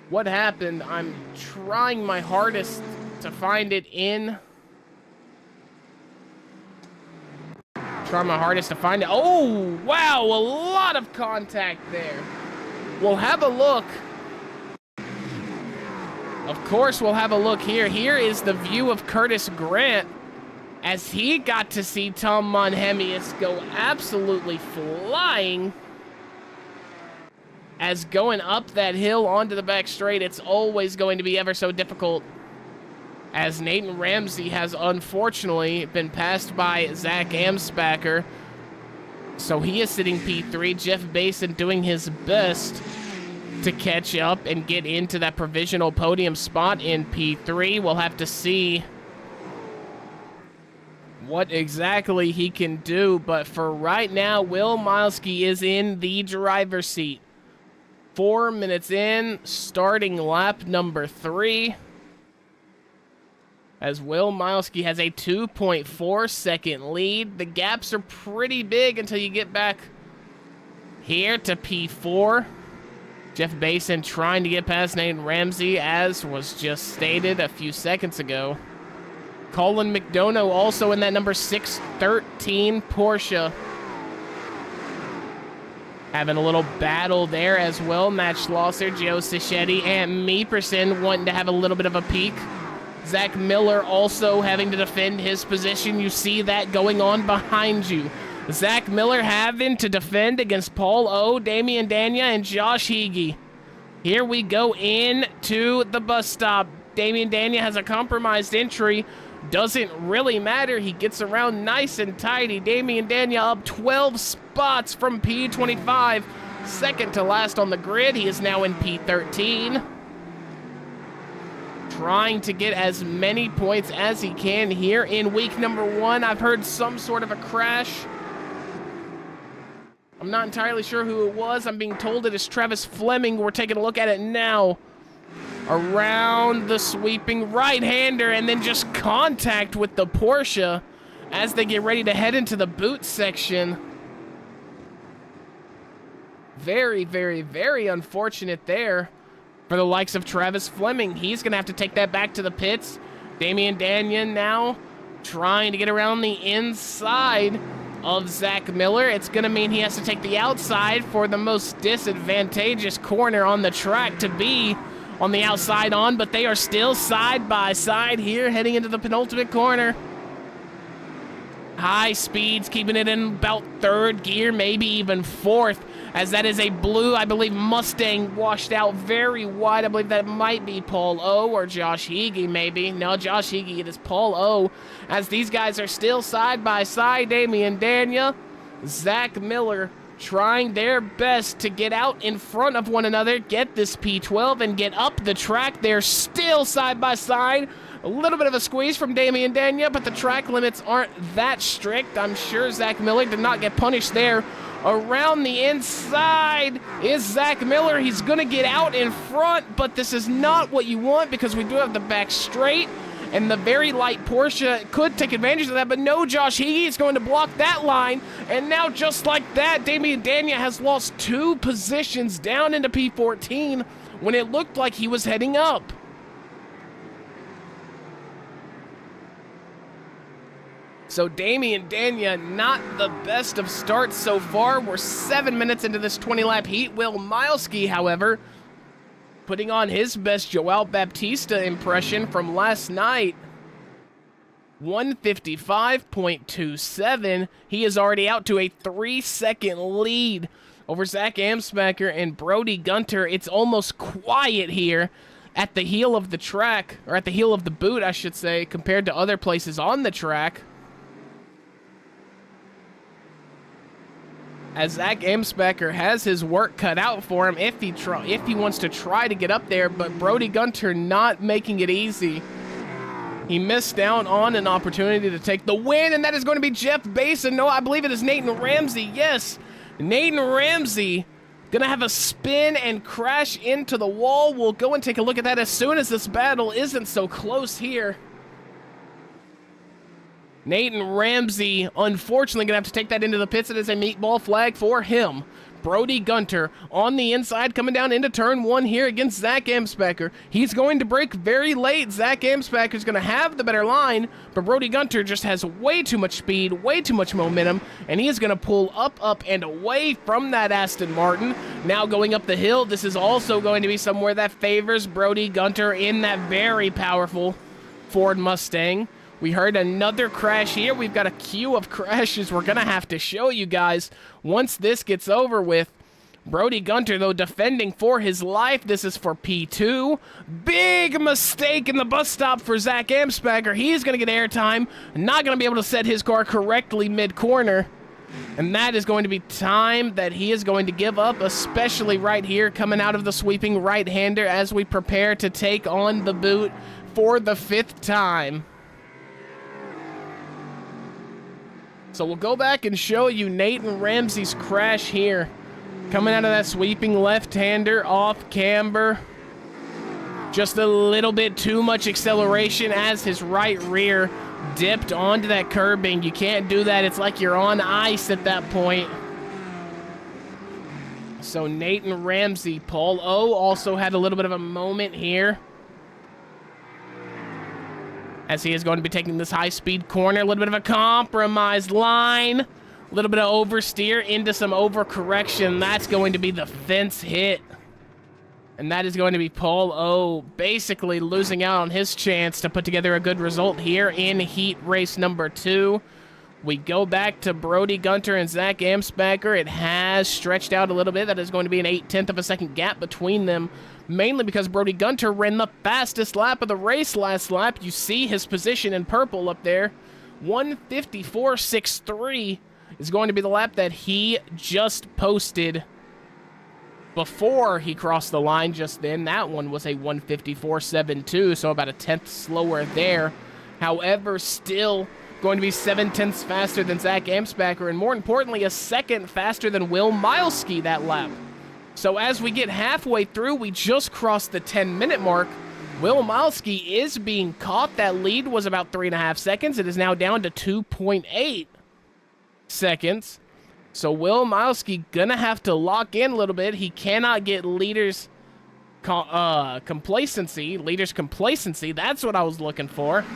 what happened. I'm trying my hardest to find it in. Trying my hardest to find it. Oh, wow, a lot of contact there. We'll have a look. Of course, we'll have a look here. Here is the view of Curtis Grant as he got to see Tom Monhemius go absolutely flying. As going up that hill onto the back straight, it's always going to be ever so difficult, as Nathan Ramsey has unfortunately been passed by Zach Amspacher. So he is sitting P3. Jeff Basin doing his best to catch up and get into that provisional podium spot in P3. We'll have to see what exactly he can do, but for right now, Will Milesky is in the driver's seat. 4 minutes in, starting lap number 3. As Will Milesky has a 2.4 second lead. The gaps are pretty big until you get back here to P4. Jeff Basin trying to get past Nathan Ramsey, as was just stated a few seconds ago. Colin McDonough also in that number 613 Porsche. Having a little battle there as well. Matt Schlosser, Joe Seschetti, and Meeperson wanting to have a little bit of a peek. Zach Miller also having to defend his position. You see that going on behind you. Zach Miller having to defend against Paul O, Damian Dania, and Josh Heege. Here we go into the bus stop. Damian Dania has a compromised entry. Doesn't really matter. He gets around nice and tidy. Damian Dania up 12 spots from P25. Second to last on the grid. He is now in P13. Trying to get as many points as he can here in week number 1. I've heard some sort of a crash. I'm not entirely sure who it was. I'm being told it is Travis Fleming. We're taking a look at it now. Around the sweeping right-hander, and then just contact with the Porsche as they get ready to head into the boot section. Very, very, very unfortunate there for the likes of Travis Fleming. He's going to have to take that back to the pits. Damian Danian now trying to get around the inside of Zach Miller. It's going to mean he has to take the outside for the most disadvantageous corner on the track to be on the outside on, but they are still side by side here heading into the penultimate corner. High speeds, keeping it in about third gear, maybe even fourth, as that is a blue, I believe, Mustang washed out very wide. I believe that might be Paul O or Josh Heege, maybe. No, Josh Heege, it is Paul O, as these guys are still side by side. Damian Dania, Zach Miller, trying their best to get out in front of one another, get this P12, and get up the track. They're still side by side. A little bit of a squeeze from Damian Dania, but the track limits aren't that strict. I'm sure Zach Miller did not get punished there. Around the inside is Zach Miller. He's going to get out in front, but this is not what you want because we do have the back straight, and the very light Porsche could take advantage of that, but no, Josh Heege is going to block that line, and now just like that, Damian Dania has lost 2 positions down into P14 when it looked like he was heading up. So Damian Dania, not the best of starts so far. We're 7 minutes into this 20-lap heat. Will Milesky, however, putting on his best Joao Baptista impression from last night. 155.27. He is already out to a 3-second lead over Zach Amsbacher and Brody Gunter. It's almost quiet here at the heel of the track, or at the heel of the boot, I should say, compared to other places on the track. As Zach Amsbacher has his work cut out for him if he wants to try to get up there, but Brody Gunter not making it easy. He missed out on an opportunity to take the win, and that is going to be Jeff Basin. No, I believe it is Nathan Ramsey. Yes, Nathan Ramsey gonna have a spin and crash into the wall. We'll go and take a look at that as soon as this battle isn't so close here. Nathan Ramsey, unfortunately, going to have to take that into the pits. It is a meatball flag for him. Brody Gunter on the inside, coming down into turn 1 here against Zach Amsbacher. He's going to break very late. Zach Amsbacher is going to have the better line, but Brody Gunter just has way too much speed, way too much momentum, and he is going to pull up, and away from that Aston Martin. Now going up the hill, this is also going to be somewhere that favors Brody Gunter in that very powerful Ford Mustang. We heard another crash here. We've got a queue of crashes we're going to have to show you guys once this gets over with. Brody Gunter, though, defending for his life. This is for P2. Big mistake in the bus stop for Zach Amsbacher. He's going to get airtime. Not going to be able to set his car correctly mid-corner. And that is going to be time that he is going to give up, especially right here coming out of the sweeping right-hander as we prepare to take on the boot for the 5th time. So we'll go back and show you Nathan Ramsey's crash here. Coming out of that sweeping left-hander off camber. Just a little bit too much acceleration as his right rear dipped onto that curbing. You can't do that. It's like you're on ice at that point. So Nathan Ramsey, Paul O also had a little bit of a moment here, as he is going to be taking this high-speed corner. A little bit of a compromised line. A little bit of oversteer into some overcorrection. That's going to be the fence hit. And that is going to be Paul O basically losing out on his chance to put together a good result here in heat race number 2. We go back to Brody Gunter and Zach Amsbacher. It has stretched out a little bit. That is going to be an 0.8 of a second gap between them, mainly because Brody Gunter ran the fastest lap of the race last lap. You see his position in purple up there. 154.63 is going to be the lap that he just posted before he crossed the line just then. That one was a 154.72, so about a 1/10 slower there. However, still going to be 0.7 faster than Zach Amsbacher, and more importantly, a second faster than Will Milesky that lap. So as we get halfway through, we just crossed the 10-minute mark. Will Milesky is being caught. That lead was about 3.5 seconds. It is now down to 2.8 seconds. So Will Milesky gonna have to lock in a little bit. He cannot get leaders' complacency. Leaders' complacency, that's what I was looking for.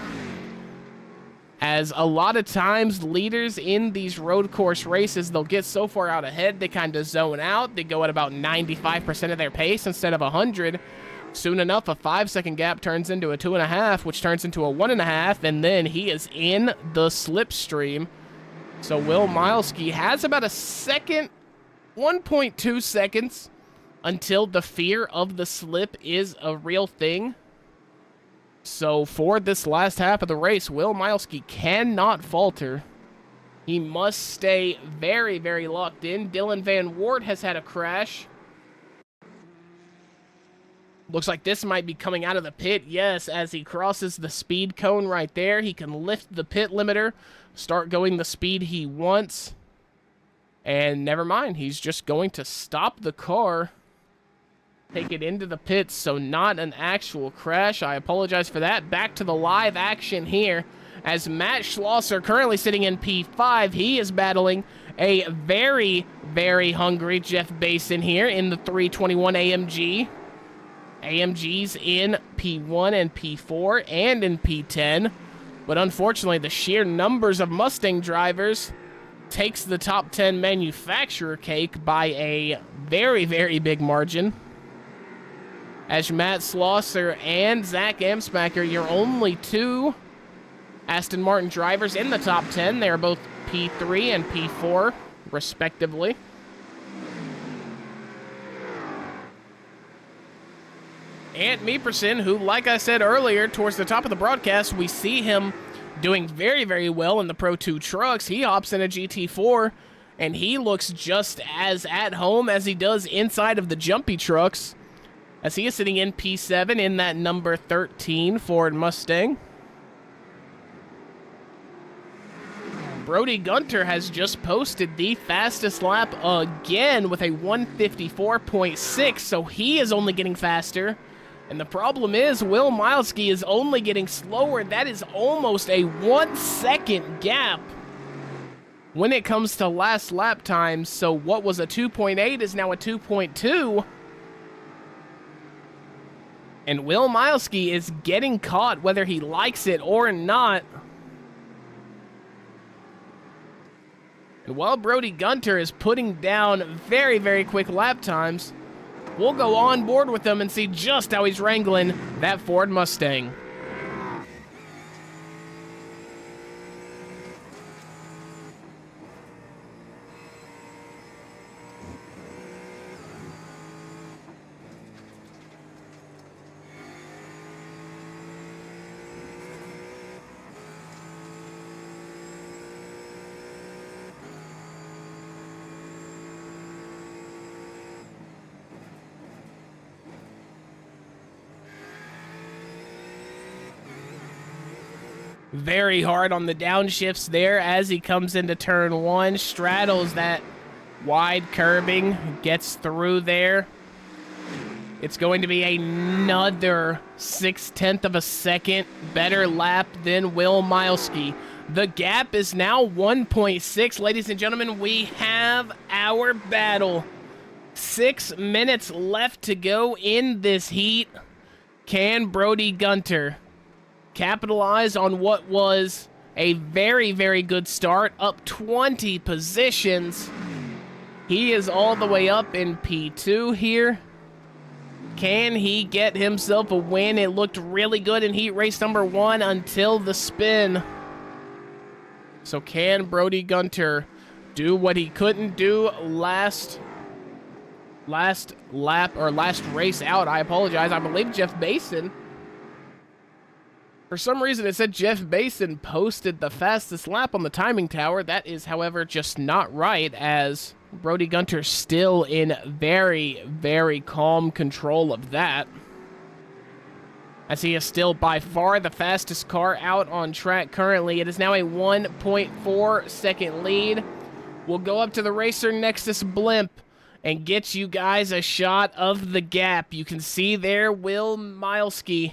as a lot of times leaders in these road course races, they'll get so far out ahead, they kind of zone out. They go at about 95% of their pace instead of 100. Soon enough, a 5-second gap turns into a 2.5, which turns into a 1.5, and then he is in the slipstream. So Will Milesky has about a second, 1.2 seconds, until the fear of the slip is a real thing. So for this last half of the race, Will Milesky cannot falter. He must stay very, very locked in. Dylan Van Wart has had a crash. Looks like this might be coming out of the pit. Yes, as he crosses the speed cone right there, he can lift the pit limiter, start going the speed he wants. And never mind, he's just going to stop the car, take it into the pits, so not an actual crash. I apologize for that. Back to the live action here, as Matt Schlosser, currently sitting in P5, he is battling a very, very hungry Jeff Basin here in the 321 AMG. AMG's in P1 and P4 and in P10, but unfortunately the sheer numbers of Mustang drivers takes the top 10 manufacturer cake by a very, very big margin. As Matt Schlosser and Zach Amsmacher, your only two Aston Martin drivers in the top 10. They are both P3 and P4, respectively. Ant Meeperson, who, like I said earlier, towards the top of the broadcast, we see him doing very, very well in the Pro 2 trucks. He hops in a GT4, and he looks just as at home as he does inside of the jumpy trucks, as he is sitting in P7 in that number 13 Ford Mustang. Brody Gunter has just posted the fastest lap again with a 154.6, so he is only getting faster. And the problem is, Will Milesky is only getting slower. That is almost a 1 second gap when it comes to last lap times. So what was a 2.8 is now a 2.2. And Will Milesky is getting caught whether he likes it or not. And while Brody Gunter is putting down very, very quick lap times, we'll go on board with him and see just how he's wrangling that Ford Mustang. Very hard on the downshifts there as he comes into turn one, straddles that wide curbing, gets through there. It's going to be another 0.6 of a second better lap than Will Milesky. The gap is now 1.6. Ladies and gentlemen, we have our battle. 6 minutes left to go in this heat. Can Brody Gunter capitalize on what was a very, very good start, up 20 positions? He is all the way up in P2 here. Can he get himself a win? It looked really good in heat race number 1 until the spin. So can Brody Gunter do what he couldn't do last lap, or last race out? I apologize. I believe Jeff Basin, for some reason, it said Jeff Basin posted the fastest lap on the timing tower. That is, however, just not right, as Brody Gunter still in very, very calm control of that, as he is still by far the fastest car out on track currently. It is now a 1.4 second lead. We'll go up to the Racer Nexus blimp and get you guys a shot of the gap. You can see there Will Milesky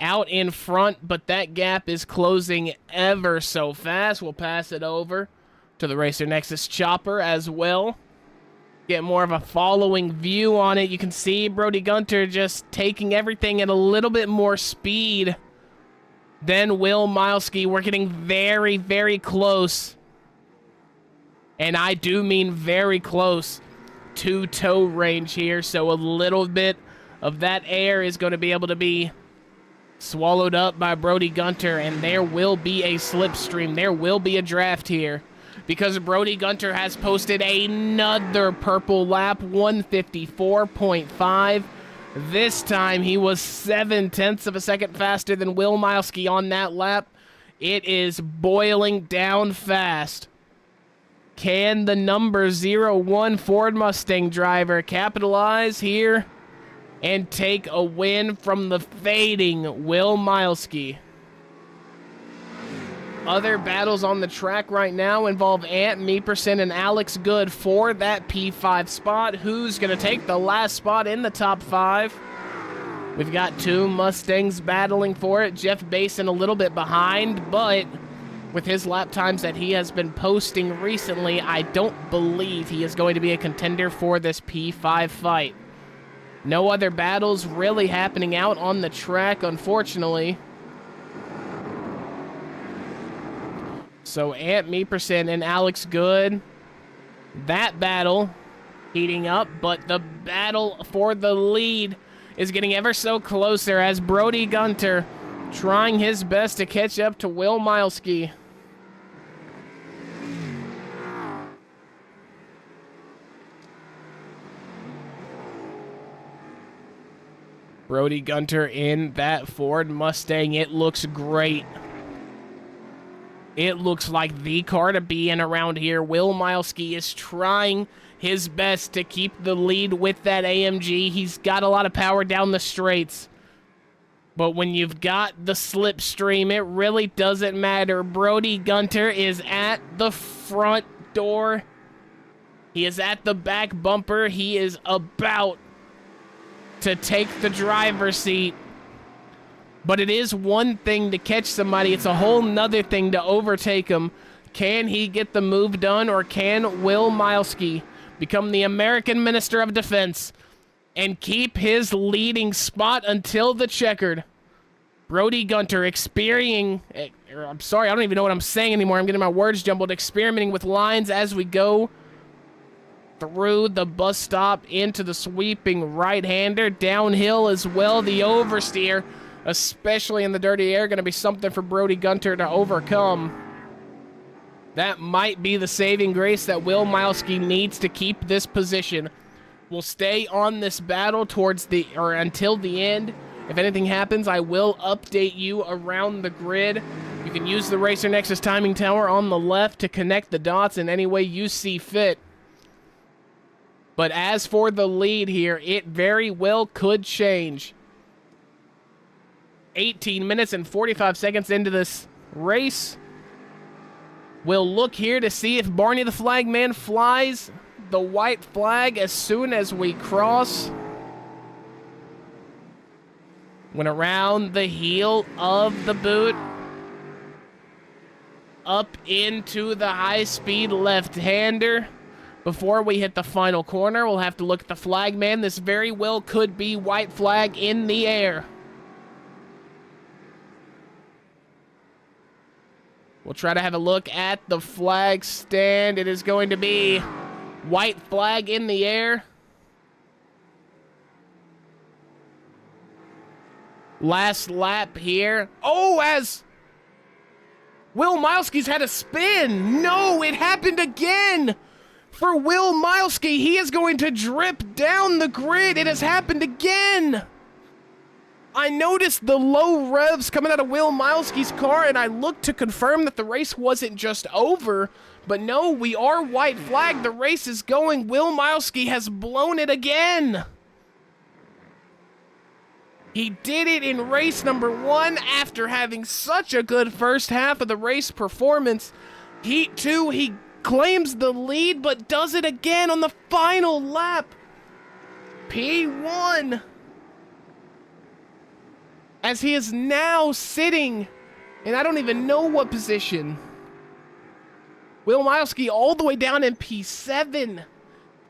out in front, but that gap is closing ever so fast. We'll pass it over to the Racer Nexus chopper as well. Get more of a following view on it. You can see Brody Gunter just taking everything at a little bit more speed then Will Milesky. We're getting very, very close. And I do mean very close to tow range here. So a little bit of that air is going to be able to be swallowed up by Brody Gunter. And there will be a slipstream. There will be a draft here. Because Brody Gunter has posted another purple lap, 154.5. This time he was 0.7 of a second faster than Will Milesky on that lap. It is boiling down fast. Can the number 01 Ford Mustang driver capitalize here and take a win from the fading Will Milesky? Other battles on the track right now involve Ant Meeperson and Alex Good for that P5 spot. Who's going to take the last spot in the top 5? We've got 2 Mustangs battling for it. Jeff Basin a little bit behind, but with his lap times that he has been posting recently, I don't believe he is going to be a contender for this P5 fight. No other battles really happening out on the track, unfortunately. So Ant Meeperson and Alex Good, that battle heating up, but the battle for the lead is getting ever so closer as Brody Gunter trying his best to catch up to Will Milesky. Brody Gunter in that Ford Mustang. It looks great. It looks like the car to be in around here. Will Milesky is trying his best to keep the lead with that AMG. He's got a lot of power down the straights. But when you've got the slipstream, it really doesn't matter. Brody Gunter is at the front door. He is at the back bumper. He is about to take the driver's seat. But it is one thing to catch somebody. It's a whole nother thing to overtake him. Can he get the move done, or can Will Milesky become the American Minister of Defense and keep his leading spot until the checkered? Brody Gunter I'm sorry, I don't even know what I'm saying anymore. I'm getting my words jumbled. Experimenting with lines as we go through the bus stop into the sweeping right-hander. Downhill as well, the oversteer, especially in the dirty air, going to be something for Brody Gunter to overcome. That might be the saving grace that Will Milesky needs to keep this position. We'll stay on this battle until the end. If anything happens, I will update you around the grid. You can use the Racer Nexus timing tower on the left to connect the dots in any way you see fit. But as for the lead here, it very well could change. 18 minutes and 45 seconds into this race. We'll look here to see if Barney the Flagman flies the white flag as soon as we cross. Went around the heel of the boot. Up into the high-speed left-hander. Before we hit the final corner, we'll have to look at the flagman. This very well could be white flag in the air. We'll try to have a look at the flag stand. It is going to be white flag in the air. Last lap here. Oh, as Will Milesky's had a spin. No, it happened again. For Will Milesky, he is going to drip down the grid. It has happened again. I noticed the low revs coming out of Will Milesky's car, and I looked to confirm that the race wasn't just over. But no, we are white flag. The race is going. Will Milesky has blown it again. He did it in race number 1 after having such a good first half of the race performance. Heat 2, he claims the lead, but does it again on the final lap. P1. As he is now sitting, and I don't even know what position. Will Milesky all the way down in P7.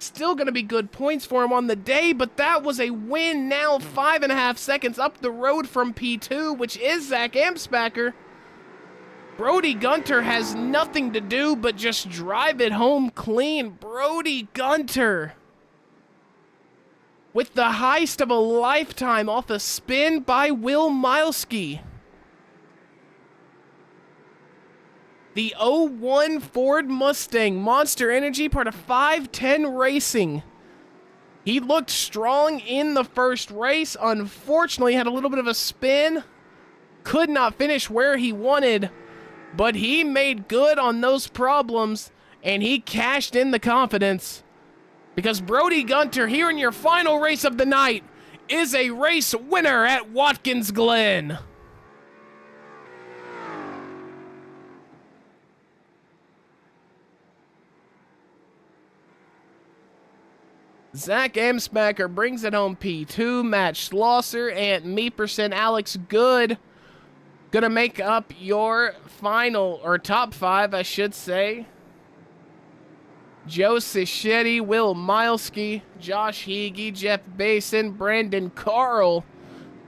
Still going to be good points for him on the day, but that was a win now 5.5 seconds up the road from P2, which is Zach Amsbacher. Brody Gunter has nothing to do but just drive it home clean. Brody Gunter with the heist of a lifetime off a spin by Will Milesky. The 01 Ford Mustang Monster Energy, part of 510 Racing. He looked strong in the first race. Unfortunately, had a little bit of a spin. Could not finish where he wanted, but he made good on those problems, and he cashed in the confidence. Because Brody Gunter, here in your final race of the night, is a race winner at Watkins Glen. Zach Amsbacher brings it home P2. Matt Schlosser and Meeperson, Alex Good gonna make up your final, or top 5, I should say. Joe Cichetti, Will Milesky, Josh Heege, Jeff Basin, Brandon Carl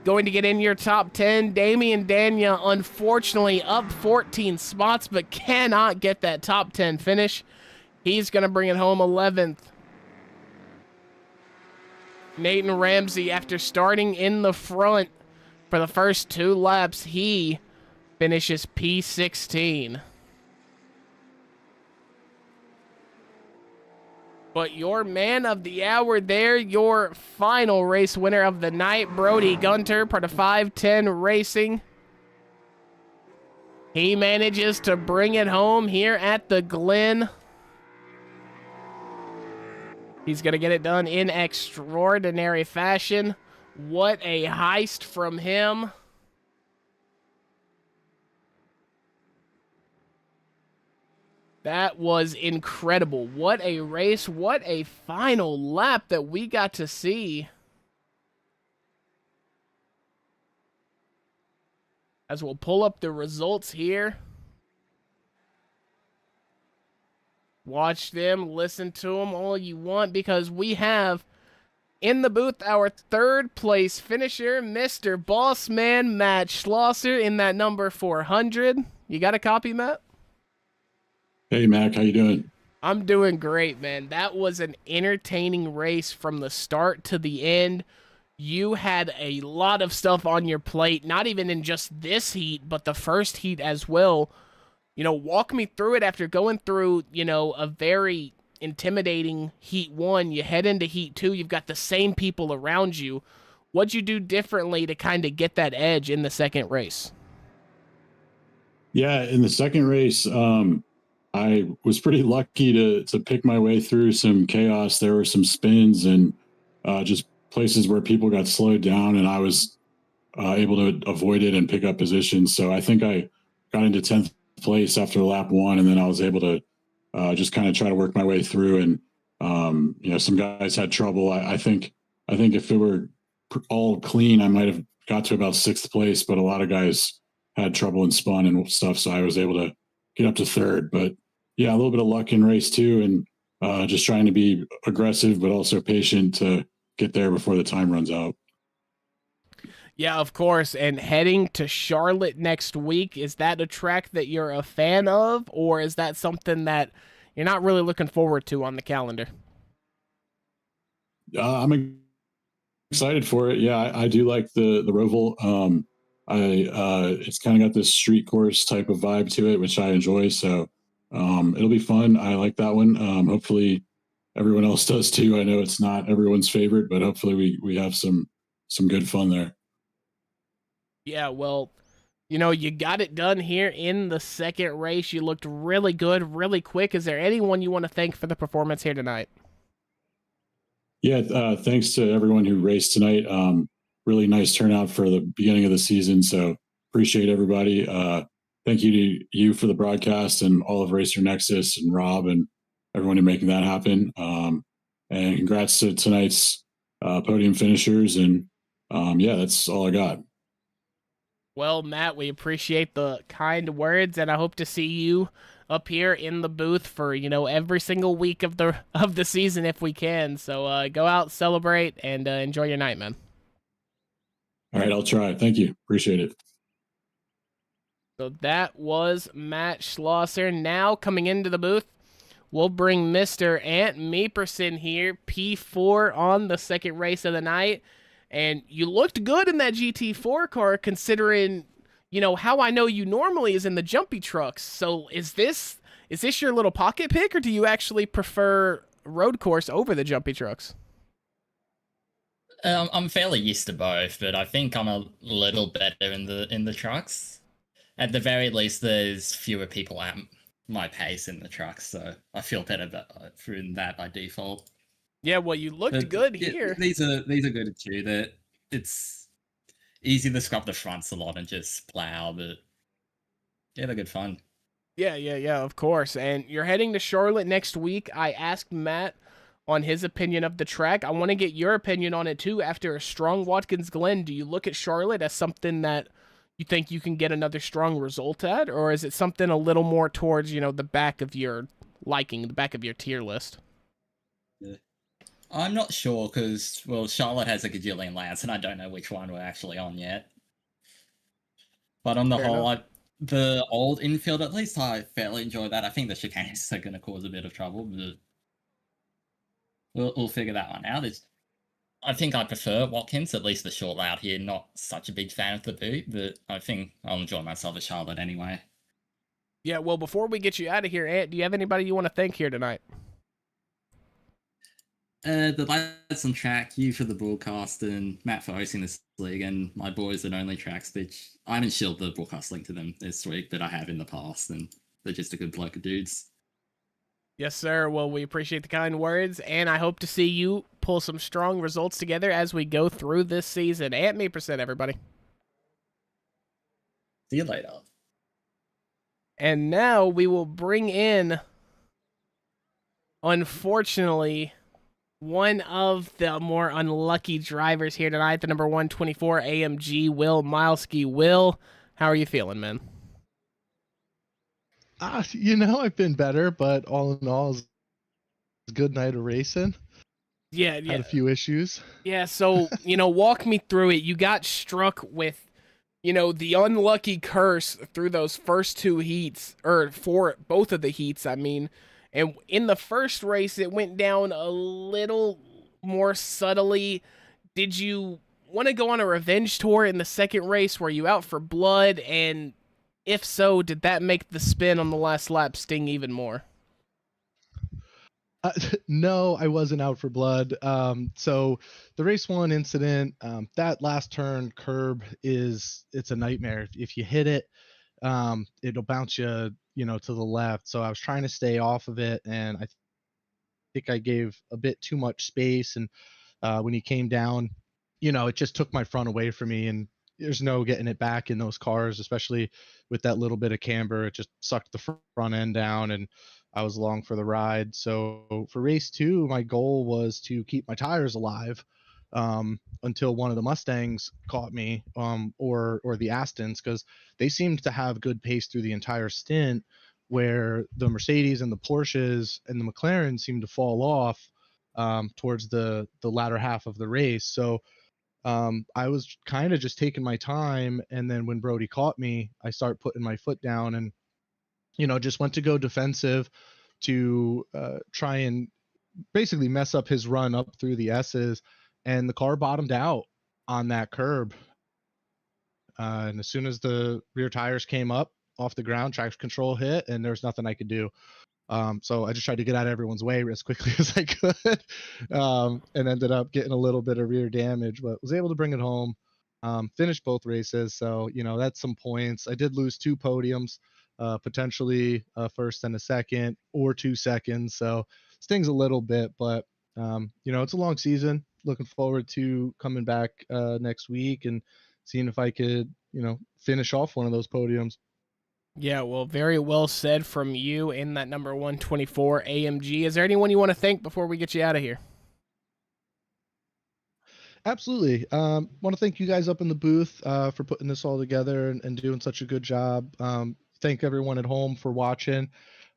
going to get in your top 10. Damian Dania, unfortunately, up 14 spots, but cannot get that top 10 finish. He's gonna bring it home 11th. Nathan Ramsey, after starting in the front for the first 2 laps, he finishes P16. But your man of the hour there, your final race winner of the night, Brody Gunter, part of 510 Racing. He manages to bring it home here at the Glen. He's going to get it done in extraordinary fashion. What a heist from him. That was incredible. What a race. What a final lap that we got to see. As we'll pull up the results here. Watch them, listen to them all you want, because we have in the booth our 3rd place finisher, Mr. Bossman Matt Schlosser, in that number 400. You got a copy, Matt? Hey, Mac, how you doing? I'm doing great, man. That was an entertaining race from the start to the end. You had a lot of stuff on your plate, not even in just this heat, but the first heat as well. You know, walk me through it after going through, you know, a very intimidating Heat 1. You head into Heat 2, you've got the same people around you. What'd you do differently to kind of get that edge in the second race? Yeah, in the second race, I was pretty lucky to pick my way through some chaos. There were some spins and just places where people got slowed down, and I was able to avoid it and pick up positions. So I think I got into 10th place after lap 1, and then I was able to just kind of try to work my way through. And you know, some guys had trouble. I think if it were all clean, I might have got to about 6th place, but a lot of guys had trouble and spun and stuff, so I was able to get up to 3rd. But yeah, a little bit of luck in race 2, and just trying to be aggressive but also patient to get there before the time runs out. Yeah, of course. And heading to Charlotte next week, is that a track that you're a fan of, or is that something that you're not really looking forward to on the calendar? I'm excited for it. Yeah, I do like the Roval. It's kind of got this street course type of vibe to it, which I enjoy. So it'll be fun. I like that one. Hopefully everyone else does too. I know it's not everyone's favorite, but hopefully we have some good fun there. Yeah, well, you know, you got it done here in the second race. You looked really good, really quick. Is there anyone you want to thank for the performance here tonight? Yeah, thanks to everyone who raced tonight. Really nice turnout for the beginning of the season. So appreciate everybody. Thank you to you for the broadcast and all of Racer Nexus and Rob and everyone who making that happen. And congrats to tonight's podium finishers. And yeah, that's all I got. Well, Matt, we appreciate the kind words, and I hope to see you up here in the booth for, every single week of the season if we can. So go out, celebrate, and enjoy your night, man. All right, I'll try. Thank you. Appreciate it. So that was Matt Schlosser. Now coming into the booth, we'll bring Mr. Ant Meeperson here, P4 on the second race of the night. And you looked good in that GT4 car considering, how I know you normally is in the jumpy trucks. So is this your little pocket pick, or do you actually prefer road course over the jumpy trucks? I'm fairly used to both, but I think I'm a little better in the trucks. At the very least, there's fewer people at my pace in the trucks, so I feel better through that by default. Yeah, well, you looked good here. These are good too. That it's easy to scrub the fronts a lot and just plow, but yeah, they're good fun. Yeah, of course. And you're heading to Charlotte next week. I asked Matt on his opinion of the track. I want to get your opinion on it too. After a strong Watkins Glen, do you look at Charlotte as something that you think you can get another strong result at, or is it something a little more towards, the back of your liking, the back of your tier list? Yeah. I'm not sure because, Charlotte has a gajillion layouts, and I don't know which one we're actually on yet. But on the whole, the old infield, at least I fairly enjoy that. I think the chicanes are going to cause a bit of trouble, but we'll figure that one out. I think I prefer Watkins, at least the short layout here. Not such a big fan of the boot, but I think I'll enjoy myself at Charlotte anyway. Yeah, well, before we get you out of here, Ant, do you have anybody you want to thank here tonight? The lads on track, you for the broadcast, and Matt for hosting this league, and my boys at Only Tracks, which I haven't shielded the broadcast link to them this week, but I have in the past, and they're just a good bloke of dudes. Yes, sir. Well, we appreciate the kind words, and I hope to see you pull some strong results together as we go through this season. Ant Meeperson, everybody. See you later. And now we will bring in, unfortunately, one of the more unlucky drivers here tonight, the number 124 AMG, Will Milesky. Will, how are you feeling, man? I've been better, but all in all, it's a good night of racing. Yeah. Had a few issues. Yeah, so, walk me through it. You got struck with, the unlucky curse through those first two heats, or for both of the heats, I mean. And in the first race, it went down a little more subtly. Did you want to go on a revenge tour in the second race? Were you out for blood? And if so, did that make the spin on the last lap sting even more? No, I wasn't out for blood. So the race one incident, that last turn curb it's a nightmare. If you hit it, it'll bounce you, to the left. So I was trying to stay off of it, and I think I gave a bit too much space. And when he came down, it just took my front away from me, and there's no getting it back in those cars, especially with that little bit of camber. It just sucked the front end down, and I was along for the ride. So for race two, my goal was to keep my tires alive until one of the Mustangs caught me, or the Astons, because they seemed to have good pace through the entire stint, where the Mercedes and the Porsches and the McLaren seemed to fall off towards the latter half of the race. So I was kind of just taking my time, and then when Brody caught me, I started putting my foot down and just went to go defensive to try and basically mess up his run up through the S's, and the car bottomed out on that curb. And as soon as the rear tires came up off the ground, traction control hit, and there was nothing I could do. So I just tried to get out of everyone's way as quickly as I could, and ended up getting a little bit of rear damage, but was able to bring it home, finished both races. So, that's some points. I did lose 2 podiums, potentially a first and a second, or 2 seconds. So stings a little bit, but, it's a long season. Looking forward to coming back next week and seeing if I could, finish off one of those podiums. Yeah, well, very well said from you in that number 124 AMG. Is there anyone you want to thank before we get you out of here? Absolutely. Want to thank you guys up in the booth for putting this all together and doing such a good job. thank everyone at home for watching.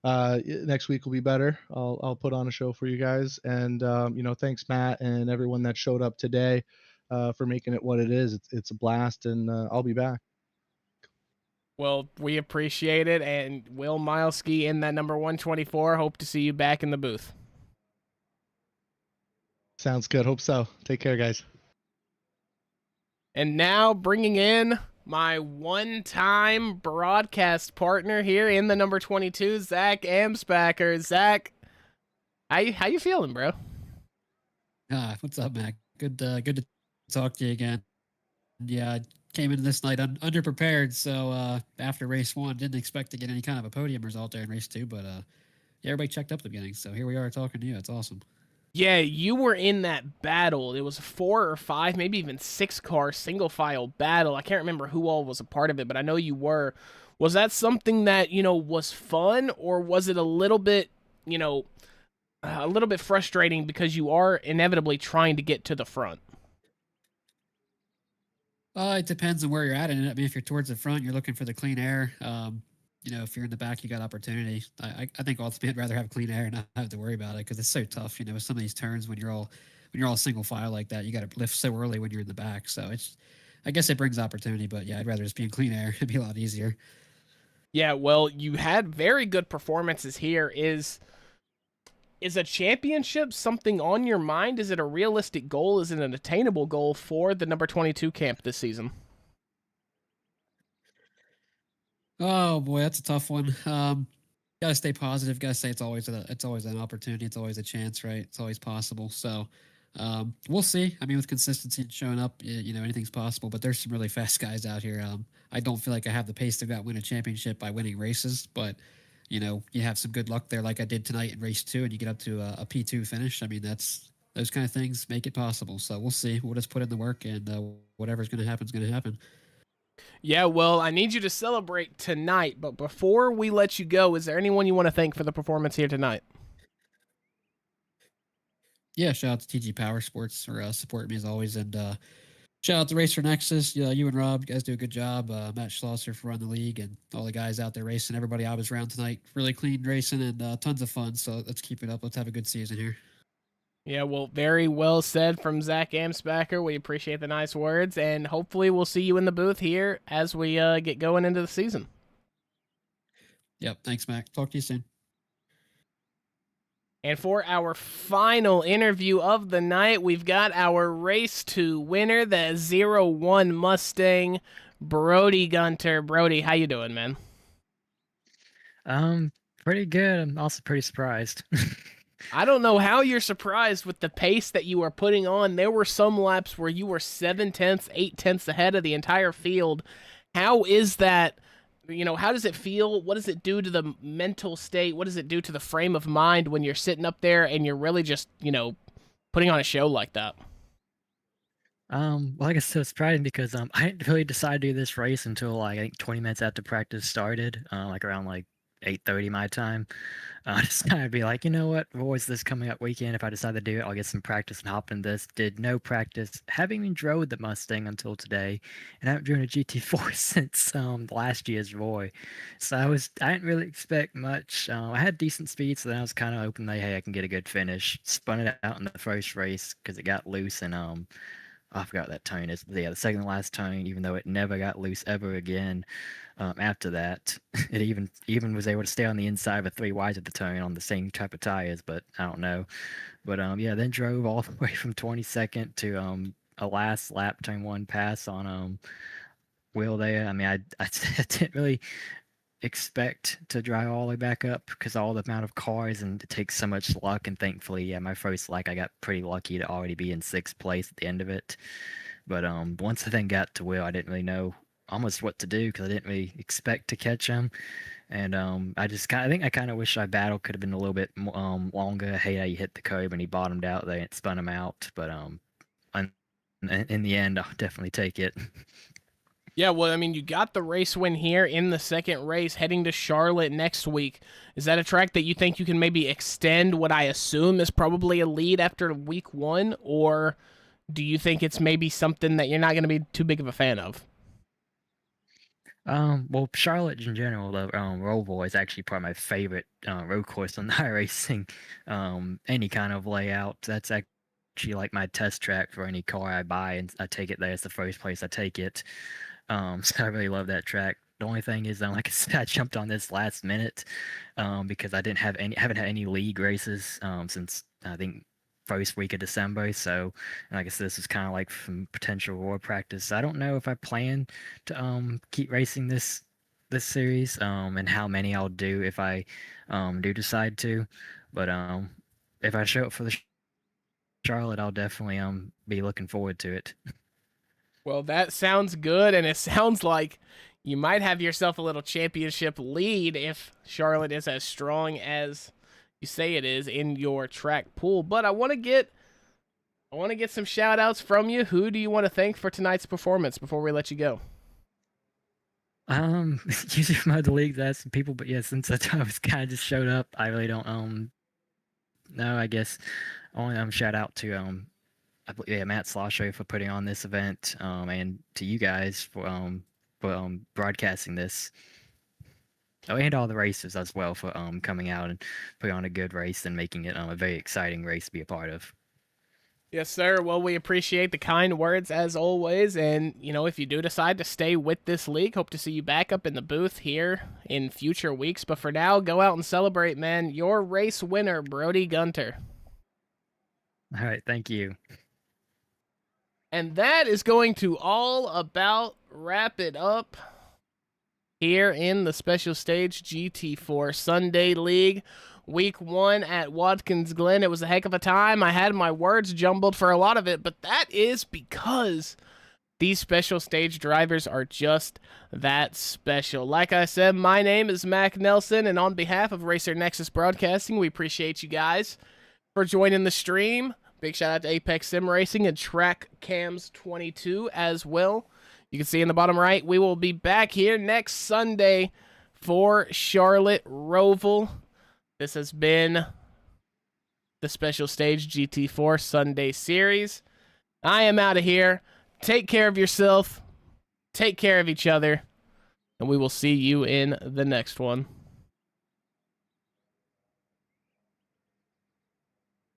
Next week will be better. I'll put on a show for you guys. And, thanks, Matt, and everyone that showed up today for making it what it is. It's a blast, and I'll be back. Well, we appreciate it. And Will Milesky in that number 124. Hope to see you back in the booth. Sounds good. Hope so. Take care, guys. And now bringing in my one-time broadcast partner here in the number 22, Zach Amsbacher. Zach, how you feeling, bro? What's up, Mac? Good to talk to you again. Yeah, I came into this night underprepared, so after race 1, didn't expect to get any kind of a podium result there in race 2, but yeah, everybody checked up at the beginning, so here we are talking to you. It's awesome. Yeah, you were in that battle. It was a 4 or 5, maybe even 6-car single-file battle. I can't remember who all was a part of it, but I know you were. Was that something that, was fun, or was it a little bit, frustrating because you are inevitably trying to get to the front? It depends on where you're at in it. I mean, if you're towards the front, you're looking for the clean air. If you're in the back, you got opportunity. I think ultimately I'd rather have clean air and not have to worry about it because it's so tough. With some of these turns when you're all single file like that, you got to lift so early when you're in the back. So I guess it brings opportunity, but yeah, I'd rather just be in clean air. It'd be a lot easier. Yeah, well, you had very good performances here. Is a championship something on your mind? Is it a realistic goal? Is it an attainable goal for the number 22 camp this season? Oh boy, that's a tough one. Gotta stay positive. Gotta say it's always an opportunity. It's always a chance, right? It's always possible. So we'll see. I mean, with consistency and showing up, anything's possible. But there's some really fast guys out here. I don't feel like I have the pace to go out and win a championship by winning races, but you have some good luck there, like I did tonight in race 2, and you get up to a P2 finish. I mean, those kind of things make it possible. So we'll see. We'll just put in the work, and whatever's going to happen is going to happen. Yeah, well, I need you to celebrate tonight, but before we let you go, is there anyone you want to thank for the performance here tonight? Yeah, shout out to TG Power Sports for supporting me as always, and shout out to Racer Nexus. You and Rob, you guys do a good job. Matt Schlosser for running the league, and all the guys out there racing. Everybody I was around tonight, really clean racing and tons of fun. So let's keep it up. Let's have a good season here. Yeah, well, very well said from Zach Amsbacher. We appreciate the nice words, and hopefully we'll see you in the booth here as we get going into the season. Yep, thanks, Mac. Talk to you soon. And for our final interview of the night, we've got our Race 2 winner, the 01 Mustang, Brody Gunter. Brody, how you doing, man? Pretty good. I'm also pretty surprised. I don't know how you're surprised with the pace that you are putting on. There were some laps where you were 7/10, 8/10 ahead of the entire field. How is that? How does it feel? What does it do to the mental state? What does it do to the frame of mind when you're sitting up there and you're really just, putting on a show like that? Well, I guess so surprising because I didn't really decide to do this race until I think 20 minutes after practice started, around 8:30 my time. Just kind of be like, you know what, avoids this coming up weekend. If I decide to do it, I'll get some practice and hop in this. Did no practice, haven't even drove the Mustang until today, and I haven't driven a GT4 since last year's Roy. So I didn't really expect much. I had decent speed, so then I was kind of hoping that hey, I can get a good finish. Spun it out in the first race because it got loose, and I forgot what that tone is. But yeah, the second to last tone, even though it never got loose ever again. After that, it even was able to stay on the inside of a 3 wide of the tone on the same type of tires, but I don't know. But yeah, then drove all the way from 22nd to a last lap turn 1 pass on Will there. I mean, I didn't really expect to drive all the way back up because all the amount of cars and it takes so much luck. And thankfully, yeah, my first I got pretty lucky to already be in 6th place at the end of it. But once the thing got to Will, I didn't really know almost what to do because I didn't really expect to catch him, and I think I kind of wish our battle could have been a little bit longer. I hate how he hit the curb and he bottomed out there and spun him out, but in the end, I'll definitely take it. Yeah, well, I mean, you got the race win here in the second race, heading to Charlotte next week. Is that a track that you think you can maybe extend what I assume is probably a lead after week 1, or do you think it's maybe something that you're not going to be too big of a fan of? Well, Charlotte in general, the Roval is actually probably my favorite road course on the iRacing. Any kind of layout, that's actually like my test track for any car I buy, and I take it there. It's the first place I take it. So I really love that track. The only thing is, like I said, I jumped on this last minute because I haven't had any league races since I think first week of December. So, like I said, this is kind of like from potential war practice. I don't know if I plan to keep racing this series and how many I'll do if I do decide to. But if I show up for the Charlotte, I'll definitely be looking forward to it. Well, that sounds good, and it sounds like you might have yourself a little championship lead if Charlotte is as strong as you say it is in your track pool. But I want to get some shout outs from you. Who do you want to thank for tonight's performance before we let you go? Usually from other leagues, I have some people, but yeah, since I was kind of just showed up, I really don't no, I guess only shout out to I believe, yeah, Matt Slosher for putting on this event, and to you guys for broadcasting this. Oh, and all the racers as well for coming out and putting on a good race and making it a very exciting race to be a part of. Yes, sir. Well, we appreciate the kind words as always. And, if you do decide to stay with this league, hope to see you back up in the booth here in future weeks. But for now, go out and celebrate, man. Your race winner, Brody Gunter. All right. Thank you. And that is going to all about wrap it up here in the special stage GT4 Sunday League. Week 1 at Watkins Glen. It was a heck of a time. I had my words jumbled for a lot of it, but that is because these special stage drivers are just that special. Like I said, my name is Mac Nelson, and on behalf of Racer Nexus Broadcasting, we appreciate you guys for joining the stream. Big shout out to Apex Sim Racing and Track Cams 22 as well. You can see in the bottom right, we will be back here next Sunday for Charlotte Roval. This has been the special stage GT4 Sunday series. I am out of here. Take care of yourself. Take care of each other. And we will see you in the next one.